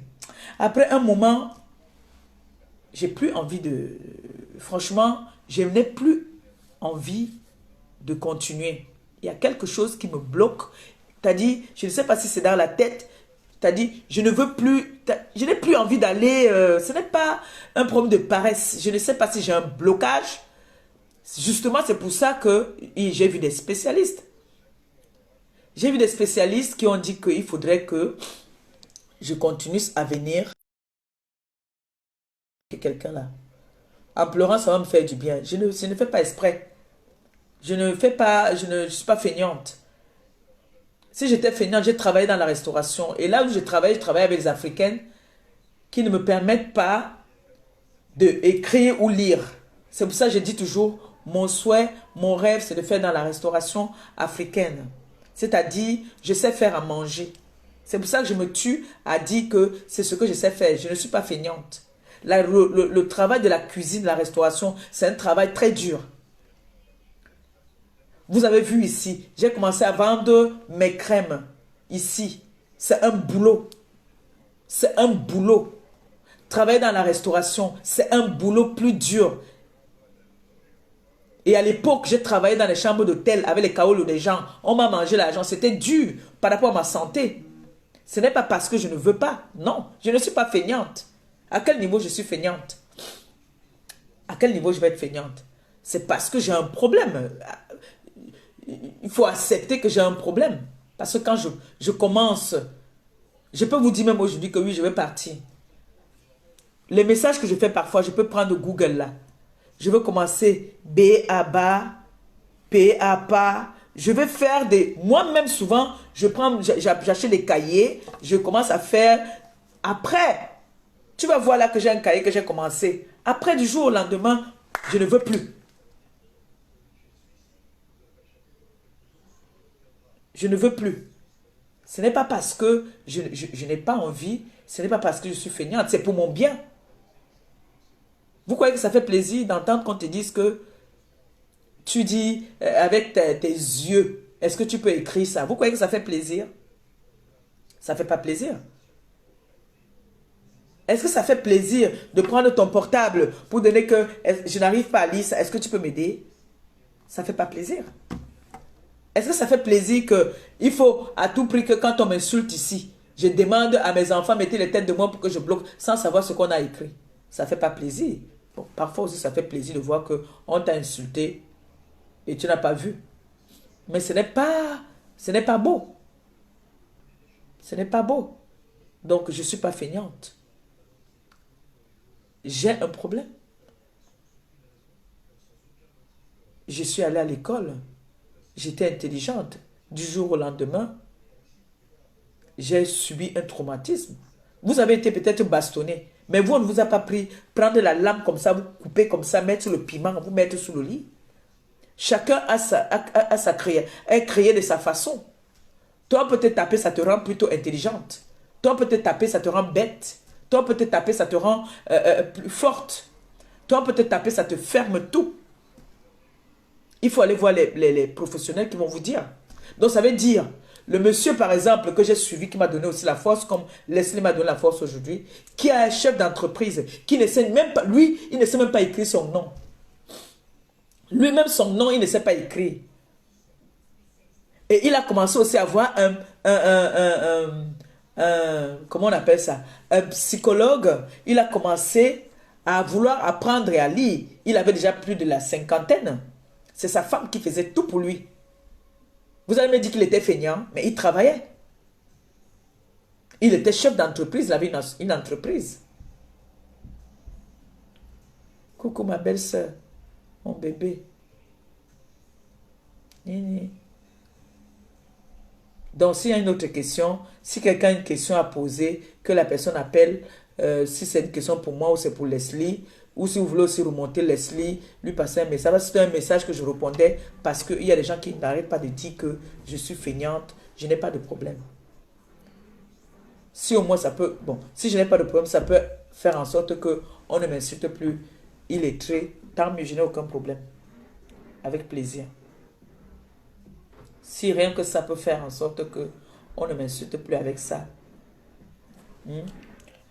Après un moment, j'ai plus envie de... Franchement, je n'ai plus envie de continuer. Il y a quelque chose qui me bloque. C'est-à-dire, je ne sais pas si c'est dans la tête. C'est-à-dire, je ne veux plus... Je n'ai plus envie d'aller... ce n'est pas un problème de paresse. Je ne sais pas si j'ai un blocage. Justement, c'est pour ça que j'ai vu des spécialistes. J'ai vu des spécialistes qui ont dit qu'il faudrait que je continue à venir. Quelqu'un là. En pleurant, ça va me faire du bien. Je ne fais pas exprès. Je ne suis pas feignante. Si j'étais feignante, j'ai travaillé dans la restauration. Et là où je travaille avec les Africaines qui ne me permettent pas d'écrire ou lire. C'est pour ça que je dis toujours, mon souhait, mon rêve, c'est de faire dans la restauration africaine. C'est-à-dire, je sais faire à manger. C'est pour ça que je me tue à dire que c'est ce que je sais faire. Je ne suis pas feignante. Le travail de la cuisine, de la restauration, c'est un travail très dur. Vous avez vu ici, j'ai commencé à vendre mes crèmes. Ici, c'est un boulot. C'est un boulot. Travailler dans la restauration, c'est un boulot plus dur. Et à l'époque, j'ai travaillé dans les chambres d'hôtel avec les caolos des gens. On m'a mangé l'argent. C'était dur par rapport à ma santé. Ce n'est pas parce que je ne veux pas. Non, je ne suis pas feignante. À quel niveau je suis feignante? À quel niveau je vais être feignante? C'est parce que j'ai un problème. Il faut accepter que j'ai un problème. Parce que quand je commence, je peux vous dire même aujourd'hui que oui, je vais partir. Les messages que je fais parfois, je peux prendre Google là. Je veux commencer B à bas, P à pas. Je vais faire des... Moi-même souvent, j'achète des cahiers, je commence à faire. Après, tu vas voir là que j'ai un cahier que j'ai commencé. Après, du jour au lendemain, je ne veux plus. Je ne veux plus. Ce n'est pas parce que je n'ai pas envie, ce n'est pas parce que je suis feignante, c'est pour mon bien. Vous croyez que ça fait plaisir d'entendre qu'on te dise que tu dis avec tes yeux, est-ce que tu peux écrire ça? Vous croyez que ça fait plaisir? Ça ne fait pas plaisir. Est-ce que ça fait plaisir de prendre ton portable pour donner que je n'arrive pas à lire ça? Est-ce que tu peux m'aider? Ça ne fait pas plaisir. Est-ce que ça fait plaisir que il faut à tout prix que quand on m'insulte ici, je demande à mes enfants mettez les têtes de moi pour que je bloque sans savoir ce qu'on a écrit? Ça ne fait pas plaisir. Bon, parfois aussi ça fait plaisir de voir qu'on t'a insulté et tu n'as pas vu. Mais ce n'est pas beau. Ce n'est pas beau. Donc je ne suis pas feignante. J'ai un problème. Je suis allée à l'école. J'étais intelligente. Du jour au lendemain, j'ai subi un traumatisme. Vous avez été peut-être bastonné, mais vous, on ne vous a pas pris prendre la lame comme ça, vous couper comme ça, mettre le piment, vous mettre sous le lit. Chacun est créé de sa façon. Toi, peut te taper, ça te rend plutôt intelligente. Toi, peut te taper, ça te rend bête. Toi, peut te taper, ça te rend plus forte. Toi, peut te taper, ça te ferme tout. Il faut aller voir les professionnels qui vont vous dire. Donc, ça veut dire, le monsieur, par exemple, que j'ai suivi, qui m'a donné aussi la force, comme Leslie m'a donné la force aujourd'hui, qui est un chef d'entreprise, qui ne sait même pas, lui, il ne sait même pas écrire son nom. Lui-même, son nom, il ne sait pas écrire. Et il a commencé aussi à avoir comment on appelle ça? Un psychologue. Il a commencé à vouloir apprendre et à lire. Il avait déjà plus de la cinquantaine. C'est sa femme qui faisait tout pour lui. Vous allez me dire qu'il était feignant, mais il travaillait. Il était chef d'entreprise, il avait une entreprise. Coucou ma belle-sœur, mon bébé. Nini. Donc, s'il y a une autre question, si quelqu'un a une question à poser, que la personne appelle, si c'est une question pour moi ou c'est pour Leslie, ou si vous voulez aussi remonter Leslie, lui passer un message. C'était un message que je répondais parce qu'il y a des gens qui n'arrêtent pas de dire que je suis feignante, je n'ai pas de problème. Si au moins ça peut, bon, si je n'ai pas de problème, ça peut faire en sorte qu'on ne m'insulte plus illettré, tant mieux, je n'ai aucun problème. Avec plaisir. Si rien que ça peut faire en sorte qu'on ne m'insulte plus avec ça.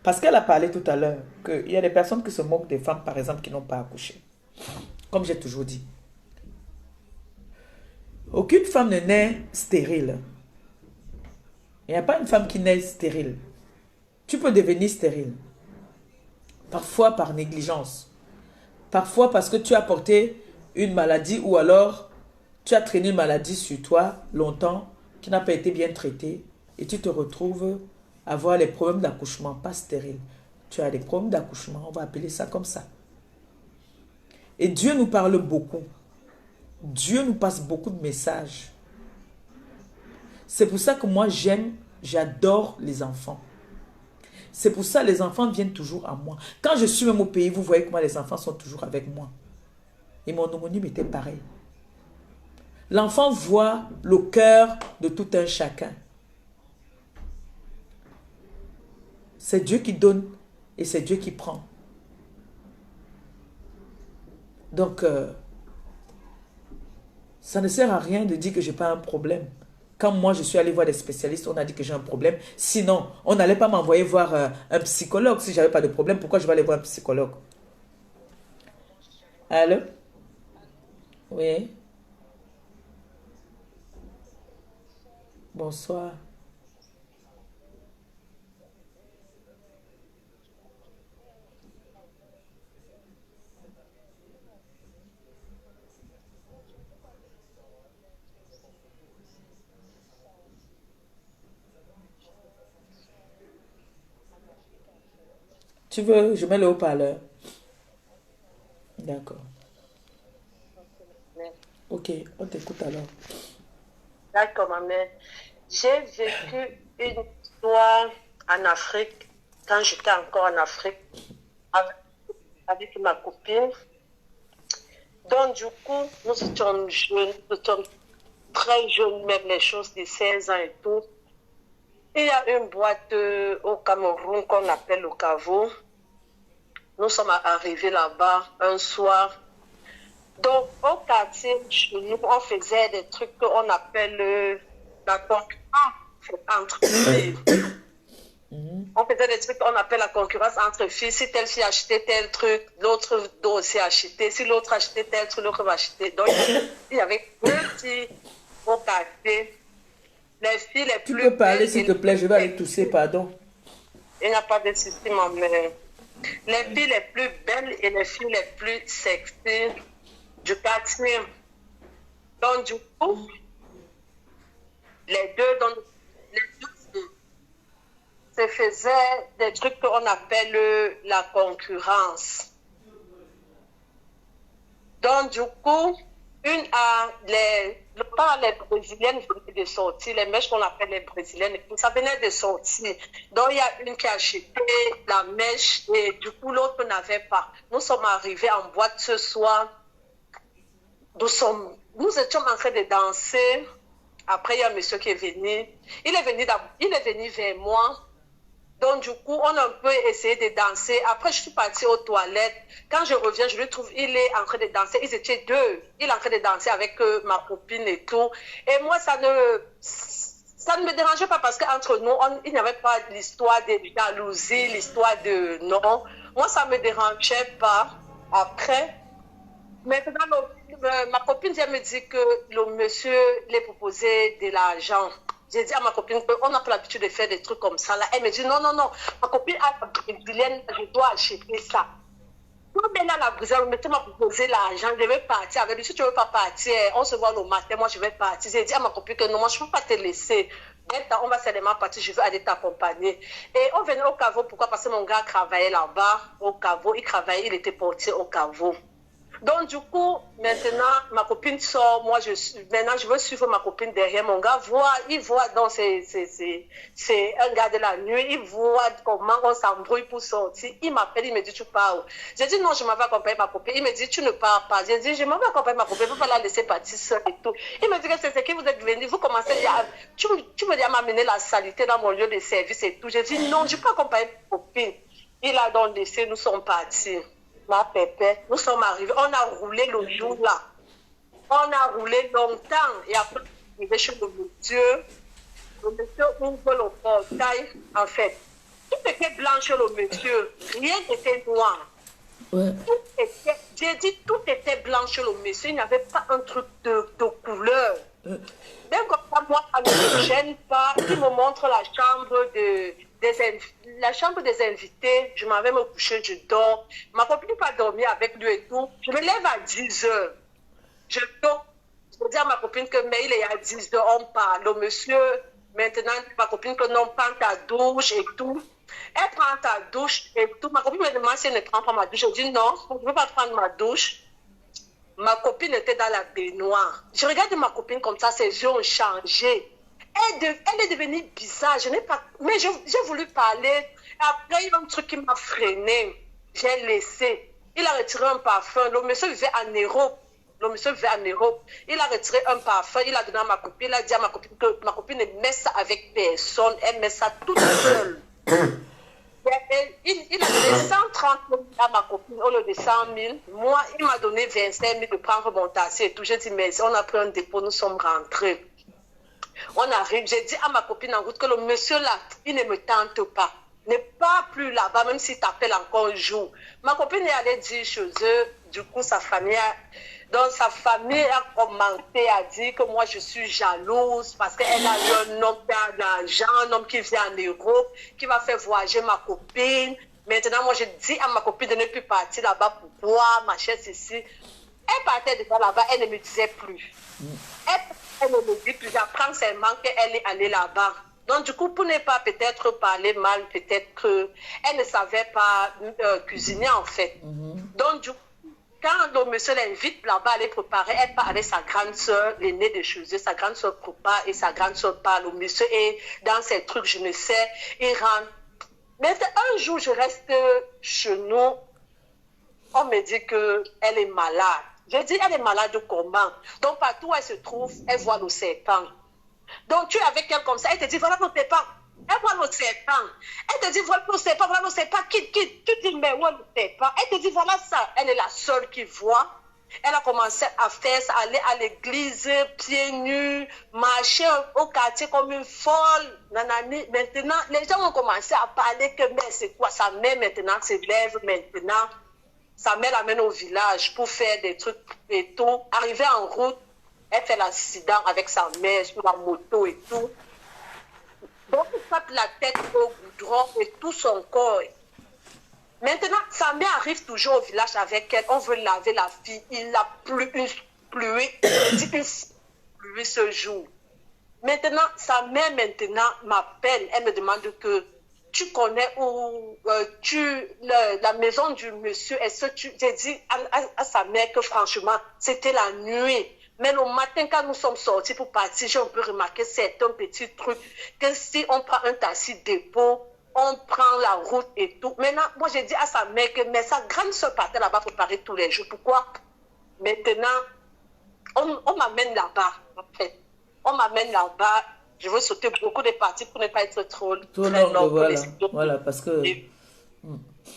Parce qu'elle a parlé tout à l'heure qu'il y a des personnes qui se moquent des femmes, par exemple, qui n'ont pas accouché. Comme j'ai toujours dit. Aucune femme ne naît stérile. Il n'y a pas une femme qui naît stérile. Tu peux devenir stérile. Parfois par négligence. Parfois parce que tu as porté une maladie ou alors tu as traîné une maladie sur toi longtemps qui n'a pas été bien traitée et tu te retrouves à avoir les problèmes d'accouchement, pas stérile. Tu as des problèmes d'accouchement, on va appeler ça comme ça. Et Dieu nous parle beaucoup. Dieu nous passe beaucoup de messages. C'est pour ça que moi j'adore les enfants. C'est pour ça que les enfants viennent toujours à moi. Quand je suis même au pays, vous voyez que moi les enfants sont toujours avec moi. Et mon homonyme était pareil. L'enfant voit le cœur de tout un chacun. C'est Dieu qui donne et c'est Dieu qui prend. Donc, ça ne sert à rien de dire que je n'ai pas un problème. Quand moi, je suis allé voir des spécialistes, on a dit que j'ai un problème. Sinon, on n'allait pas m'envoyer voir un psychologue. Si je n'avais pas de problème, pourquoi je vais aller voir un psychologue? Allô? Oui. Bonsoir. Tu veux, je mets le haut-parleur. D'accord. Ok, on t'écoute alors. D'accord, ma mère. J'ai vécu une histoire en Afrique, quand j'étais encore en Afrique, avec ma copine. Donc, du coup, nous étions jeunes, nous étions très jeunes, même les choses de 16 ans et tout. Il y a une boîte au Cameroun qu'on appelle le Caveau. Nous sommes arrivés là-bas un soir. Donc, au quartier, on faisait des trucs qu'on appelle la concurrence entre filles. On faisait des trucs qu'on appelle la concurrence entre filles. Si telle fille achetait tel truc, l'autre doit aussi acheter. Si l'autre achetait tel truc, l'autre va acheter. Donc, il y avait deux filles au quartier. Les filles les plus... Tu peux parler, s'il te plaît, je vais aller tousser, pardon. Il n'y a pas de souci, ma mère. Les filles les plus belles et les filles les plus sexy du quartier. Donc, du coup, les deux se faisaient des trucs qu'on appelle la concurrence. Donc, du coup, les Brésiliennes venaient de sortir, les mèches qu'on appelle les Brésiliennes, ça venait de sortir. Donc, il y a une qui a acheté la mèche et du coup, l'autre n'avait pas. Nous sommes arrivés en boîte ce soir. Nous étions en train de danser. Après, il y a un monsieur qui est venu. Il est venu vers moi. Donc, du coup, on a un peu essayé de danser. Après, je suis partie aux toilettes. Quand je reviens, je le trouve, il est en train de danser. Ils étaient deux. Il est en train de danser avec ma copine et tout. Et moi, ça ne me dérangeait pas parce qu'entre nous, il n'y avait pas l'histoire de jalousie, l'histoire de non. Moi, ça ne me dérangeait pas. Après, maintenant, ma copine vient me dire que le monsieur lui proposait de l'argent. J'ai dit à ma copine qu'on n'a pas l'habitude de faire des trucs comme ça. Là. Elle me dit non. Ma copine a la brésilienne, je dois acheter ça. Moi, maintenant, la brésilienne, mettez m'a proposé l'argent, je vais partir avec lui. Si tu ne veux pas partir, on se voit le matin, moi je vais partir. J'ai dit à ma copine que non, moi je ne peux pas te laisser. Maintenant, on va seulement partir, je veux aller t'accompagner. Et on venait au caveau, pourquoi? Parce que mon gars travaillait là-bas, au caveau. Il travaillait, il était portier au caveau. Donc, du coup, maintenant, ma copine sort. Maintenant, je veux suivre ma copine derrière. Mon gars il voit, donc c'est un gars de la nuit. Il voit comment on s'embrouille pour sortir. Il m'appelle, il me dit, tu pars où? J'ai dit, non, je m'en vais accompagner ma copine. Il me dit, tu ne pars pas. J'ai dit, je m'en vais accompagner ma copine. Je ne peux pas la laisser partir seule et tout. Il me dit que c'est ce que vous êtes venus. Vous commencez à... Tu veux dire m'amener la saleté dans mon lieu de service et tout. J'ai dit, non, je peux accompagner ma copine. Il a donc laissé, nous sommes partis. Ma pépé, nous sommes arrivés, on a roulé le jour là. On a roulé longtemps et après, on est arrivé chez le monsieur. Le monsieur ouvre le portail. En fait, tout était blanc chez le monsieur, rien n'était noir. Ouais. J'ai dit, tout était blanc chez le monsieur, il n'y avait pas un truc de couleur. Même comme ça, moi, ça ne me gêne pas. Il me montre la chambre des invités. Je m'en vais me coucher, je dors. Ma copine n'a pas dormi avec lui et tout. Je me lève à 10 heures. Je dis à ma copine que, mais il est à 10 heures, on parle. Le monsieur, maintenant, ma copine que non, prends ta douche et tout. Elle prend ta douche et tout. Ma copine me demande si elle ne prend pas ma douche. Je dis non, je ne veux pas prendre ma douche. Ma copine était dans la baignoire. Je regarde ma copine comme ça, ses yeux ont changé. Elle est devenue bizarre. Mais j'ai voulu parler. Après, il y a un truc qui m'a freiné. J'ai laissé. Il a retiré un parfum. Le monsieur vivait en Europe. Il a retiré un parfum. Il a donné à ma copine. Il a dit à ma copine que ma copine ne met ça avec personne. Elle met ça toute seule. Il a donné 130 000 à ma copine au lieu de 100 000. Moi, il m'a donné 25 000 de prendre mon taxi et tout. J'ai dit, mais on a pris un dépôt, nous sommes rentrés. On arrive, j'ai dit à ma copine en route que le monsieur là, il ne me tente pas. N'est pas plus là-bas, même s'il t'appelle encore un jour. Ma copine est allée dire chez eux, du coup, sa famille a commenté, a dit que moi, je suis jalouse parce qu'elle a eu un homme qui a de l'argent, un homme qui vient en Europe, qui va faire voyager ma copine. Maintenant, moi, je dis à ma copine de ne plus partir là-bas pour boire, ma chaise ici. Elle partait déjà là-bas, elle ne me disait plus. Elle ne me dit plus, j'apprends seulement qu'elle est allée là-bas. Donc, du coup, pour ne pas peut-être parler mal, peut-être qu'elle ne savait pas cuisiner, en fait. Donc, du coup, quand le monsieur l'invite là-bas à aller préparer, elle part avec sa grande soeur, l'aînée de chez eux, sa grande soeur prépare et sa grande soeur parle. Le monsieur est dans ses trucs, je ne sais, il rentre. Mais un jour, je reste chez nous, on me dit qu'elle est malade. Je dis, elle est malade comment? Donc, partout où elle se trouve, elle voit le serpent. Donc, tu es avec elle comme ça, elle te dit, voilà le serpent. Elle voit le serpent. Elle te dit, voilà le serpent, quitte. Tu dis, mais où est le serpent? Elle te dit, voilà ça. Elle est la seule qui voit. Elle a commencé à faire ça, aller à l'église, pieds nus, marcher au quartier comme une folle. Nanani. Maintenant, les gens ont commencé à parler que, mais c'est quoi? Sa mère maintenant se lève maintenant. Sa mère l'amène au village pour faire des trucs et tout. Arrivée en route, elle fait l'accident avec sa mère sur la moto et tout. Donc, il tape la tête au goudron et tout son corps. Maintenant, sa mère arrive toujours au village avec elle. On veut laver la fille. Il a plu une pluie ce jour. Maintenant, sa mère maintenant m'appelle. Elle me demande que tu connais où la maison du monsieur. Est-ce que j'ai dit à sa mère que franchement, c'était la nuit. Mais le matin, quand nous sommes sortis pour partir, j'ai un peu remarqué certains petits trucs. Que si on prend un taxi dépôt, on prend la route et tout. Maintenant, moi, j'ai dit à sa mère que mais sa grande soeur partait là-bas préparer tous les jours. Pourquoi? Maintenant, on m'amène là-bas, en fait. On m'amène là-bas. Je veux sauter beaucoup de parties pour ne pas être trop long. Voilà, parce que...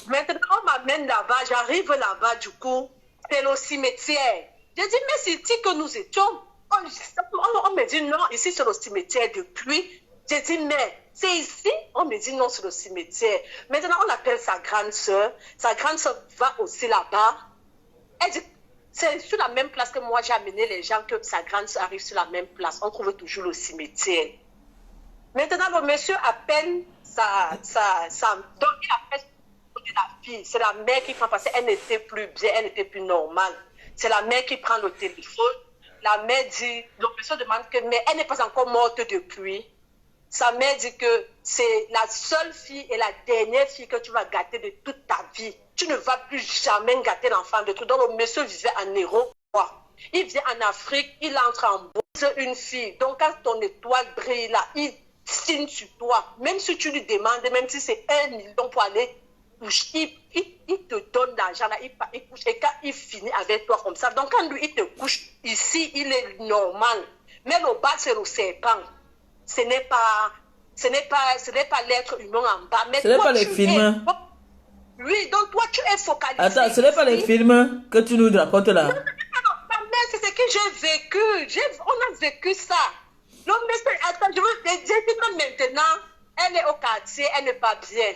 Maintenant, on m'amène là-bas. J'arrive là-bas, du coup, c'est le cimetière. J'ai dit, mais c'est ici que nous étions. On me dit, non, ici, c'est le cimetière depuis. J'ai dit, mais c'est ici? On me dit, non, c'est le cimetière. Maintenant, on appelle sa grande soeur. Sa grande soeur va aussi là-bas. Elle dit, c'est sur la même place que moi, j'ai amené les gens, que sa grande soeur arrive sur la même place. On trouve toujours le cimetière. Maintenant, le monsieur appelle donc il appelle la fille. C'est la mère qui prend, parce qu'elle n'était plus bien, elle n'était plus normale. C'est la mère qui prend le téléphone. La mère dit, le monsieur demande que, mais elle n'est pas encore morte depuis. Sa mère dit que c'est la seule fille et la dernière fille que tu vas gâter de toute ta vie. Tu ne vas plus jamais gâter l'enfant de tout. Donc le monsieur vivait en Europe. Il vient en Afrique, il entre en bourse, une fille. Donc quand ton étoile brille là, il signe sur toi. Même si tu lui demandes, même si c'est 1 million pour aller coucher, il te donne l'argent là, il couche. Et quand il finit avec toi comme ça, donc quand lui il te couche, ici il est normal. Mais le bas c'est le serpent. Ce n'est pas l'être humain en bas. Mais ce n'est pas les films. Oui, donc toi tu es focalisé. Attends, ce n'est pas les films que tu nous racontes là. Non, c'est ce que j'ai vécu. On a vécu ça. Non, mais attends, je veux dire que maintenant, elle est au quartier, elle n'est pas bien.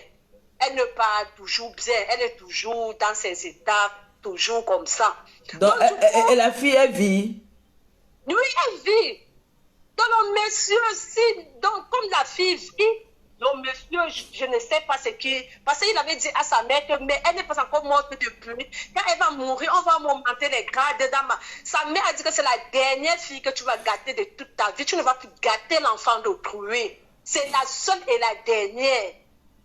Elle n'est pas toujours bien. Elle est toujours dans ses états, toujours comme ça. Donc, et la fille, elle vit? Oui, elle vit. Donc, le monsieur aussi, donc, comme la fille vit, le monsieur, je ne sais pas ce qui... Parce qu'il avait dit à sa mère que, mais elle n'est pas encore morte depuis. Quand elle va mourir, on va augmenter les grades d'âme. Sa mère a dit que c'est la dernière fille que tu vas gâter de toute ta vie. Tu ne vas plus gâter l'enfant d'autrui. C'est la seule et la dernière.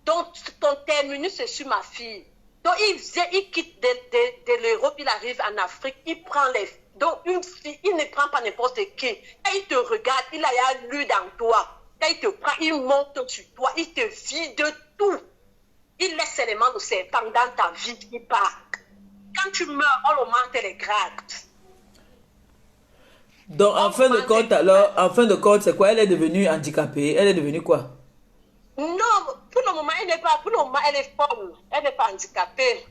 Donc, ton terminus, c'est sur ma fille. Donc, il vient, il quitte de l'Europe, il arrive en Afrique, il prend les... Donc, une fille, il ne prend pas n'importe qui. Quand il te regarde, il a lu dans toi. Quand il te prend, il monte sur toi, il te vide de tout. Il laisse seulement le serpent dans ta vie, il part. Quand tu meurs, on augmente les grades. Donc, en fin de compte, c'est quoi? Elle est devenue handicapée? Elle est devenue quoi? Non, pour le moment, elle n'est pas. Pour le moment, elle est folle. Elle n'est pas handicapée.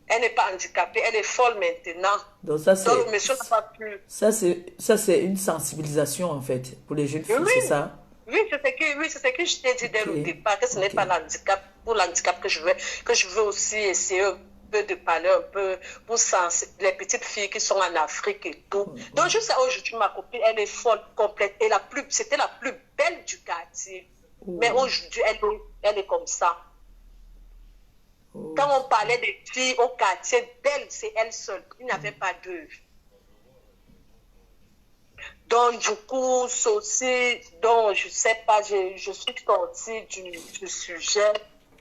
Elle n'est pas handicapée, elle est folle maintenant. Donc ça c'est. Donc le monsieur n'a pas pu. Ça c'est une sensibilisation en fait pour les jeunes filles, oui. C'est ça? Oui, c'est ce que je t'ai dit dès le départ, que ce n'est pas l'handicap, pour l'handicap que je veux aussi essayer un peu de parler un peu pour les petites filles qui sont en Afrique et tout. Donc jusqu'à aujourd'hui, ma copine, elle est folle complète et c'était la plus belle du quartier. Mais aujourd'hui, elle est comme ça. Quand on parlait des filles au quartier, belle, c'est elle seule. Il n'y avait pas d'eux. Donc, du coup, c'est aussi, donc, je sais pas, je suis sortie du sujet,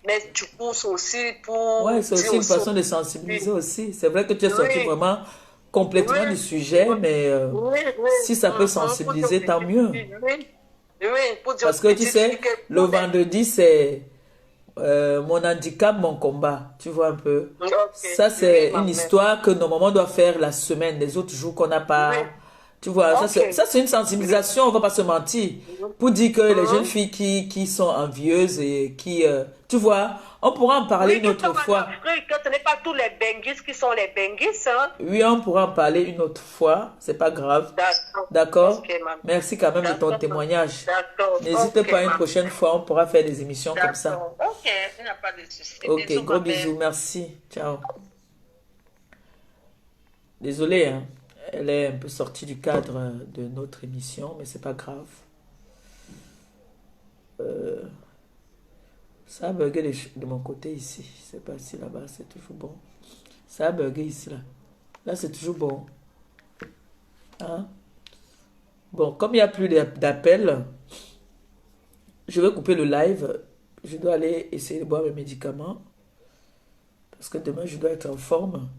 mais du coup, c'est aussi pour Ouais, c'est dire aussi une aussi, façon de sensibiliser aussi. C'est vrai que tu es sorti oui, vraiment oui, complètement du sujet, mais oui, oui, si ça peut pour dire aux sensibiliser, tant petites mieux. filles, oui, oui, pour dire Parce aux que tu petites sais, filles que le tous les, vendredi, c'est mon handicap, mon combat. Tu vois un peu. ok, Ça, oui, c'est ma une mère, histoire que normalement on doit faire la semaine, les autres jours qu'on n'a oui, pas. Tu vois, ok, ça, c'est une oui, sensibilisation, on va pas se mentir. mhm, Pour dire que les jeunes mhm. filles qui sont envieuses et qui. Tu vois, on pourra en parler Oui, une que autre comme en fois. Afrique, ce n'est pas tous les benguis qui sont les benguis, hein. Oui, on pourra en parler une autre fois, c'est pas grave. D'accord, D'accord? ok, maman. Merci quand même de ton D'accord, maman. témoignage. D'accord, N'hésitez ok, pas une maman. prochaine fois, on pourra faire des émissions comme ça. D'accord, ok, il n'y a pas de souci. Ok, Bisous, gros ma mère. bisous, merci. Ciao. Désolé, hein. Elle est un peu sortie du cadre de notre émission, mais c'est pas grave. Euh, Ça a bugué de mon côté ici. Je sais pas si là-bas c'est toujours bon. Ça a bugué ici là. Là c'est toujours bon. Hein? Bon, comme il n'y a plus d'appels, je vais couper le live. Je dois aller essayer de boire mes médicaments. Parce que demain je dois être en forme.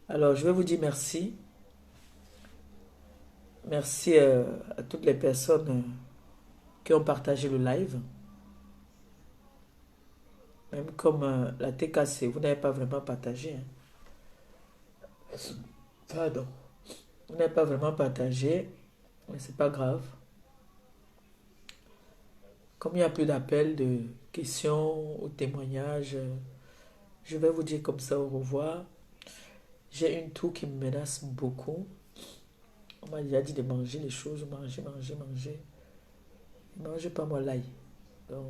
Alors je vais vous dire merci. Merci à toutes les personnes qui ont partagé le live. Même comme la TKC, vous n'avez pas vraiment partagé. Hein. Pardon. Vous n'avez pas vraiment partagé, mais c'est pas grave. Comme il n'y a plus d'appels, de questions ou témoignages, je vais vous dire comme ça au revoir. J'ai une toux qui me menace beaucoup. On m'a déjà dit de manger les choses, manger, manger, manger. Ne mangez pas moi l'ail. Donc,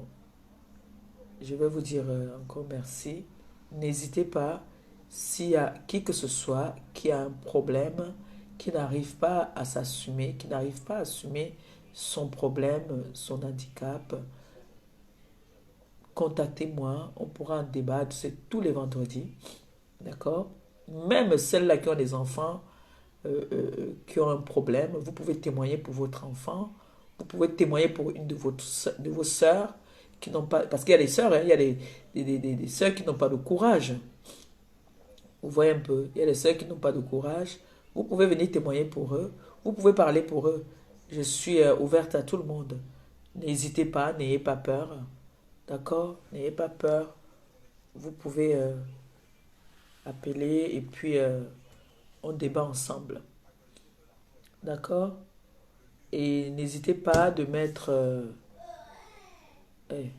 je vais vous dire encore merci. N'hésitez pas, s'il y a qui que ce soit qui a un problème, qui n'arrive pas à s'assumer, qui n'arrive pas à assumer son problème, son handicap, contactez-moi, on pourra en débattre, c'est tous les vendredis, d'accord? Même celles-là qui ont des enfants qui ont un problème, vous pouvez témoigner pour votre enfant, vous pouvez témoigner pour une de vos sœurs qui n'ont pas, parce qu'il y a des sœurs, hein, il y a des sœurs qui n'ont pas de courage. Vous voyez un peu, il y a des sœurs qui n'ont pas de courage. Vous pouvez venir témoigner pour eux, vous pouvez parler pour eux. Je suis ouverte à tout le monde. N'hésitez pas, n'ayez pas peur. D'accord? N'ayez pas peur. Vous pouvez appeler et puis on débat ensemble. D'accord? Et n'hésitez pas de mettre... hey,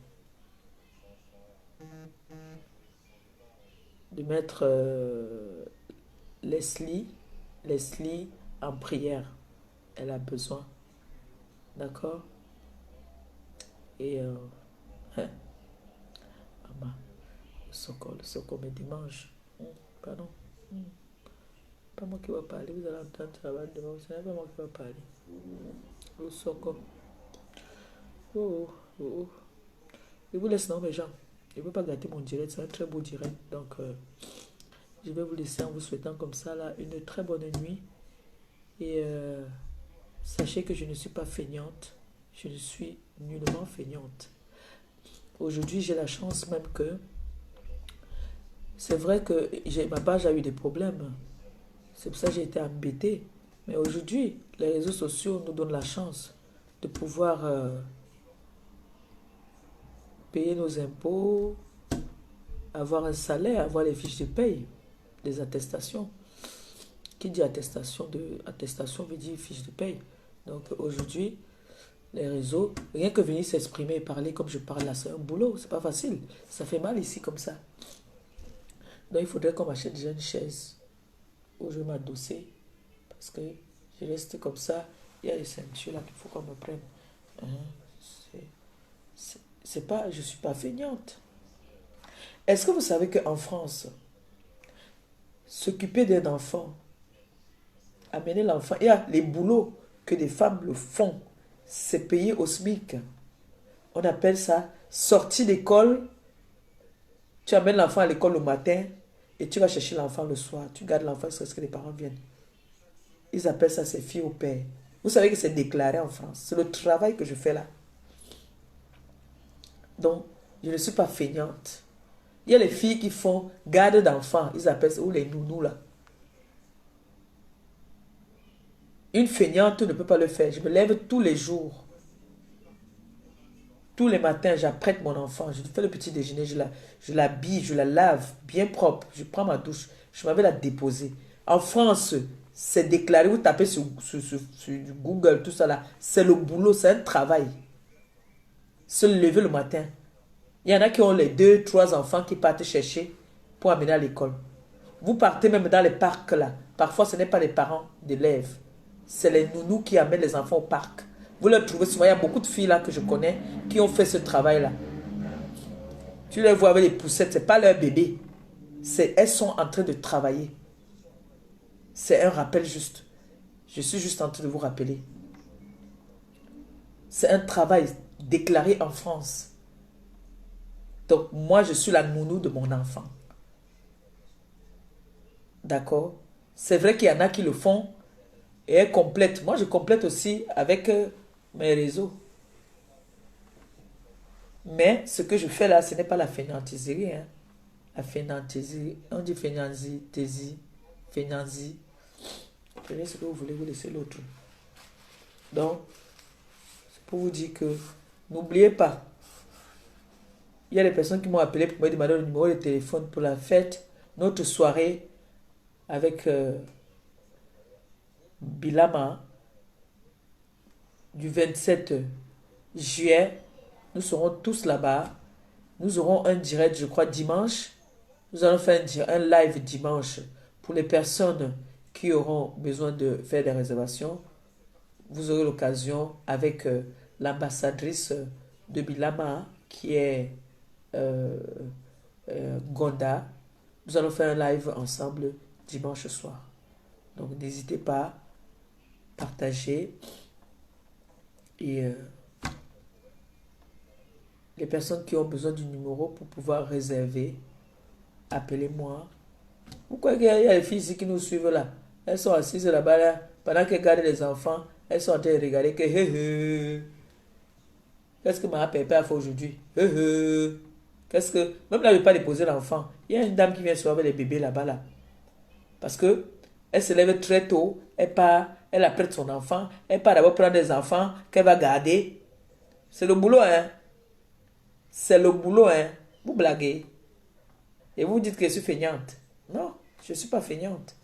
de mettre Leslie en prière. Elle a besoin. D'accord? Et... hein, maman, le socor, mais dimanche. Pardon. Pas moi qui va parler, vous allez entendre ça va demain, ce n'est pas moi qui va parler. Le socor. Oh, oh, oh. Je vous laisse, non, mes gens. Je ne veux pas gâter mon direct, c'est un très beau direct. Donc, je vais vous laisser en vous souhaitant comme ça, là, une très bonne nuit. Et sachez que je ne suis pas feignante. Je ne suis nullement feignante. Aujourd'hui, j'ai la chance même que... C'est vrai que ma page a eu des problèmes. C'est pour ça que j'ai été embêtée. Mais aujourd'hui, les réseaux sociaux nous donnent la chance de pouvoir payer nos impôts, avoir un salaire, avoir les fiches de paye, des attestations. Qui dit attestation veut dire fiche de paye. Donc aujourd'hui, les réseaux, rien que venir s'exprimer et parler comme je parle là, c'est un boulot, c'est pas facile. Ça fait mal ici comme ça. Donc il faudrait qu'on m'achète déjà une chaise où je vais m'adosser. Parce que je reste comme ça. Il y a les ceintures là qu'il faut qu'on me prenne. C'est pas, je suis pas feignante. Est-ce que vous savez qu'en France, s'occuper d'un enfant, amener l'enfant, il y a les boulots que des femmes le font, c'est payé au SMIC. On appelle ça sortie d'école. Tu amènes l'enfant à l'école le matin et tu vas chercher l'enfant le soir. Tu gardes l'enfant jusqu'à ce que les parents viennent. Ils appellent ça c'est filles au père. Vous savez que c'est déclaré en France. C'est le travail que je fais là. Donc, je ne suis pas feignante. Il y a les filles qui font garde d'enfants. Ils appellent ça, ou les nounous là. Une feignante ne peut pas le faire. Je me lève tous les jours. Tous les matins, j'apprête mon enfant. Je fais le petit déjeuner. Je l'habille, je la lave bien propre. Je prends ma douche. Je m'en vais la déposer. En France, c'est déclaré. Vous tapez sur Google, tout ça là. C'est le boulot, c'est un travail. Se lever le matin. Il y en a qui ont les 2, 3 enfants qui partent chercher pour amener à l'école. Vous partez même dans les parcs là. Parfois, ce n'est pas les parents d'élèves. C'est les nounous qui amènent les enfants au parc. Vous le trouvez souvent. Il y a beaucoup de filles là que je connais qui ont fait ce travail là. Tu les vois avec les poussettes. Ce n'est pas leur bébé. Elles sont en train de travailler. C'est un rappel juste. Je suis juste en train de vous rappeler. C'est un travail déclaré en France. Donc, moi, je suis la nounou de mon enfant. D'accord? C'est vrai qu'il y en a qui le font et elles complètent. Moi, je complète aussi avec mes réseaux. Mais ce que je fais là, ce n'est pas la fainéantiserie. Hein. La fainéantiserie, on dit fainéantiserie, fainéantiserie. Prenez ce que vous voulez, vous laissez l'autre. Donc, c'est pour vous dire que n'oubliez pas. Il y a des personnes qui m'ont appelé pour me demander le numéro de téléphone pour la fête, notre soirée avec Bilama du 27 juillet. Nous serons tous là-bas. Nous aurons un direct, je crois, dimanche. Nous allons faire un live dimanche pour les personnes qui auront besoin de faire des réservations. Vous aurez l'occasion avec l'ambassadrice de Bilama qui est Gonda. Nous allons faire un live ensemble dimanche soir. Donc n'hésitez pas à partager et les personnes qui ont besoin du numéro pour pouvoir réserver, appelez-moi. Pourquoi il y a les filles ici qui nous suivent là? Elles sont assises là-bas là, pendant qu'elles gardent les enfants, elles sont en train de regarder que qu'est-ce que ma pépé a fait aujourd'hui? Qu'est-ce que... Même là, je ne vais pas déposer l'enfant. Il y a une dame qui vient souvent avec les bébés là-bas là. Parce que elle se lève très tôt, elle part, elle apprête son enfant, elle part d'abord prendre des enfants qu'elle va garder. C'est le boulot, hein. C'est le boulot, hein. Vous blaguez. Et vous dites que je suis feignante. Non, je ne suis pas feignante.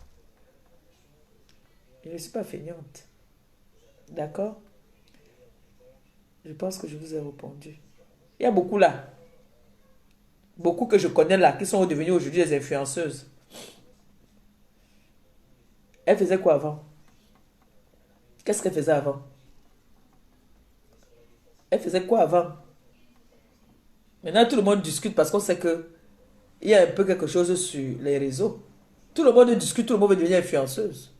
Je ne suis pas feignante. D'accord? Je pense que je vous ai répondu. Il y a beaucoup là. Beaucoup que je connais là, qui sont devenus aujourd'hui des influenceuses. Elle faisait quoi avant? Qu'est-ce qu'elle faisait avant? Elle faisait quoi avant? Maintenant, tout le monde discute parce qu'on sait que il y a un peu quelque chose sur les réseaux. Tout le monde discute, tout le monde veut devenir influenceuse.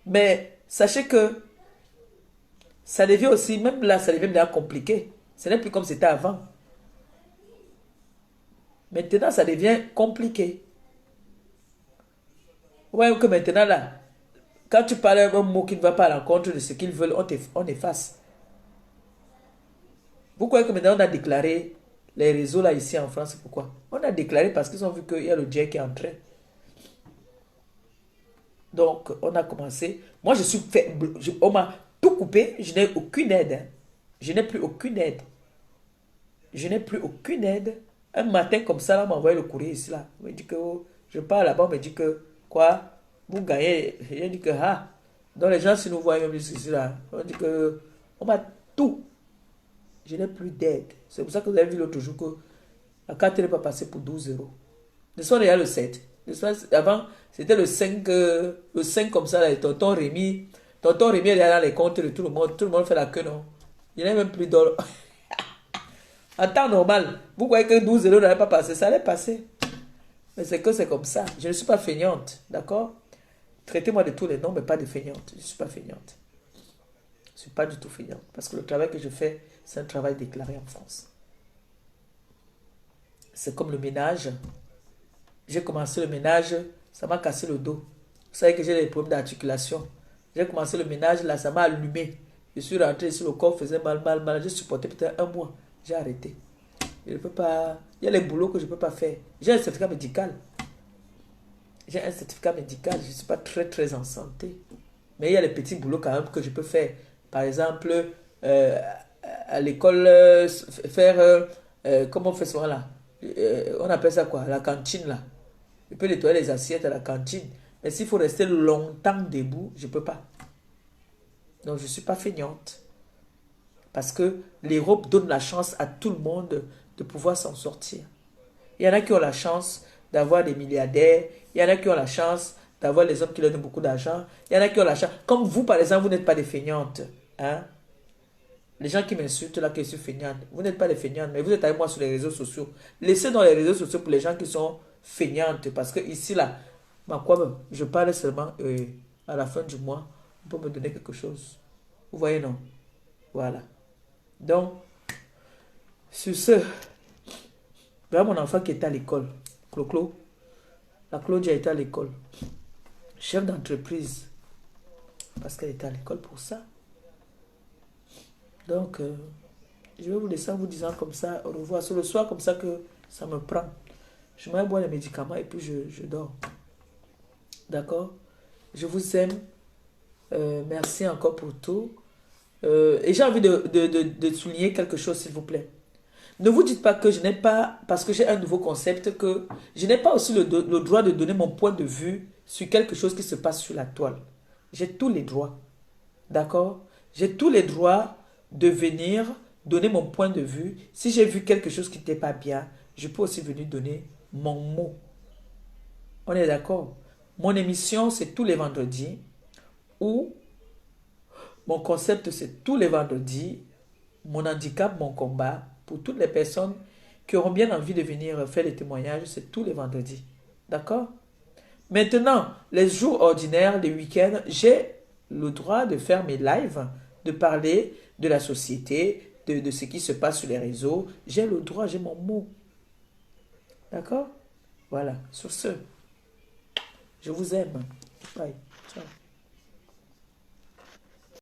Mais sachez que ça devient aussi, même là, ça devient déjà compliqué. Ce n'est plus comme c'était avant. Maintenant, ça devient compliqué. Ouais, que maintenant, là, quand tu parles un mot qui ne va pas à l'encontre de ce qu'ils veulent, on efface. Vous croyez que maintenant, on a déclaré les réseaux là, ici en France, pourquoi? On a déclaré parce qu'ils ont vu qu'il y a le Dieu qui est entré. Donc, on a commencé. Moi, je suis fait. On m'a tout coupé. Je n'ai aucune aide. Hein. Je n'ai plus aucune aide. Je n'ai plus aucune aide. Un matin comme ça, là, on m'a envoyé le courrier ici, là. On me dit que je pars là-bas, on me dit que quoi? Vous gagnez. J'ai dit que ah. Donc, les gens, si nous voient même ici, là, on dit que on m'a tout. Je n'ai plus d'aide. C'est pour ça que vous avez vu l'autre jour que la carte n'est pas passée pour 12 euros. Ne sont déjà le 7. Avant, c'était le 5 comme ça, là, tonton Rémi est derrière les comptes de tout le monde fait la queue, non? Il n'y a même plus d'or. En temps normal, vous voyez que 12 euros n'allait pas passer, ça allait passer. Mais c'est que c'est comme ça. Je ne suis pas feignante, d'accord? Traitez-moi de tous les noms, mais pas de feignante. Je ne suis pas feignante. Je ne suis pas du tout feignante. Parce que le travail que je fais, c'est un travail déclaré en France. C'est comme le ménage. J'ai commencé le ménage, ça m'a cassé le dos. Vous savez que j'ai des problèmes d'articulation. J'ai commencé le ménage, là, ça m'a allumé. Je suis rentré ici, le corps faisait mal. J'ai supporté peut-être un mois. J'ai arrêté. Je ne peux pas... Il y a les boulots que je ne peux pas faire. J'ai un certificat médical. Je ne suis pas très en santé. Mais il y a les petits boulots quand même que je peux faire. Par exemple, à l'école, faire... comment on fait souvent là? On appelle ça quoi? La cantine là. Je peux nettoyer les assiettes à la cantine. Mais s'il faut rester longtemps debout, je ne peux pas. Donc je ne suis pas feignante. Parce que l'Europe donne la chance à tout le monde de pouvoir s'en sortir. Il y en a qui ont la chance d'avoir des milliardaires. Il y en a qui ont la chance d'avoir les hommes qui leur donnent beaucoup d'argent. Il y en a qui ont la chance. Comme vous, par exemple, vous n'êtes pas des feignantes. Hein? Les gens qui m'insultent là, que je suis feignante. Vous n'êtes pas des feignantes, mais vous êtes avec moi sur les réseaux sociaux. Laissez dans les réseaux sociaux pour les gens qui sont feignantes. Parce que ici, là, je parle seulement à la fin du mois. On peut me donner quelque chose. Vous voyez, non? Voilà. Donc, sur ce, voilà mon enfant qui est à l'école. Clo-Clo. La Claudia était à l'école. Chef d'entreprise. Parce qu'elle était à l'école pour ça. Donc, je vais vous laisser en vous disant comme ça, au revoir. C'est le soir comme ça que ça me prend. Je m'aille boire les médicaments et puis je dors. D'accord? Je vous aime. Merci encore pour tout. Et j'ai envie de souligner quelque chose, s'il vous plaît. Ne vous dites pas que je n'ai pas, parce que j'ai un nouveau concept, que je n'ai pas aussi le droit de donner mon point de vue sur quelque chose qui se passe sur la toile. J'ai tous les droits. D'accord? J'ai tous les droits de venir donner mon point de vue. Si j'ai vu quelque chose qui n'était pas bien, je peux aussi venir donner mon mot. On est d'accord? Mon émission, c'est tous les vendredis, où mon concept, c'est tous les vendredis, mon handicap, mon combat, pour toutes les personnes qui auront bien envie de venir faire des témoignages, c'est tous les vendredis. D'accord? Maintenant, les jours ordinaires, les week-ends, j'ai le droit de faire mes lives, de parler de la société, de ce qui se passe sur les réseaux. J'ai le droit, j'ai mon mot. D'accord? Voilà. Sur ce, je vous aime. Bye. Ciao.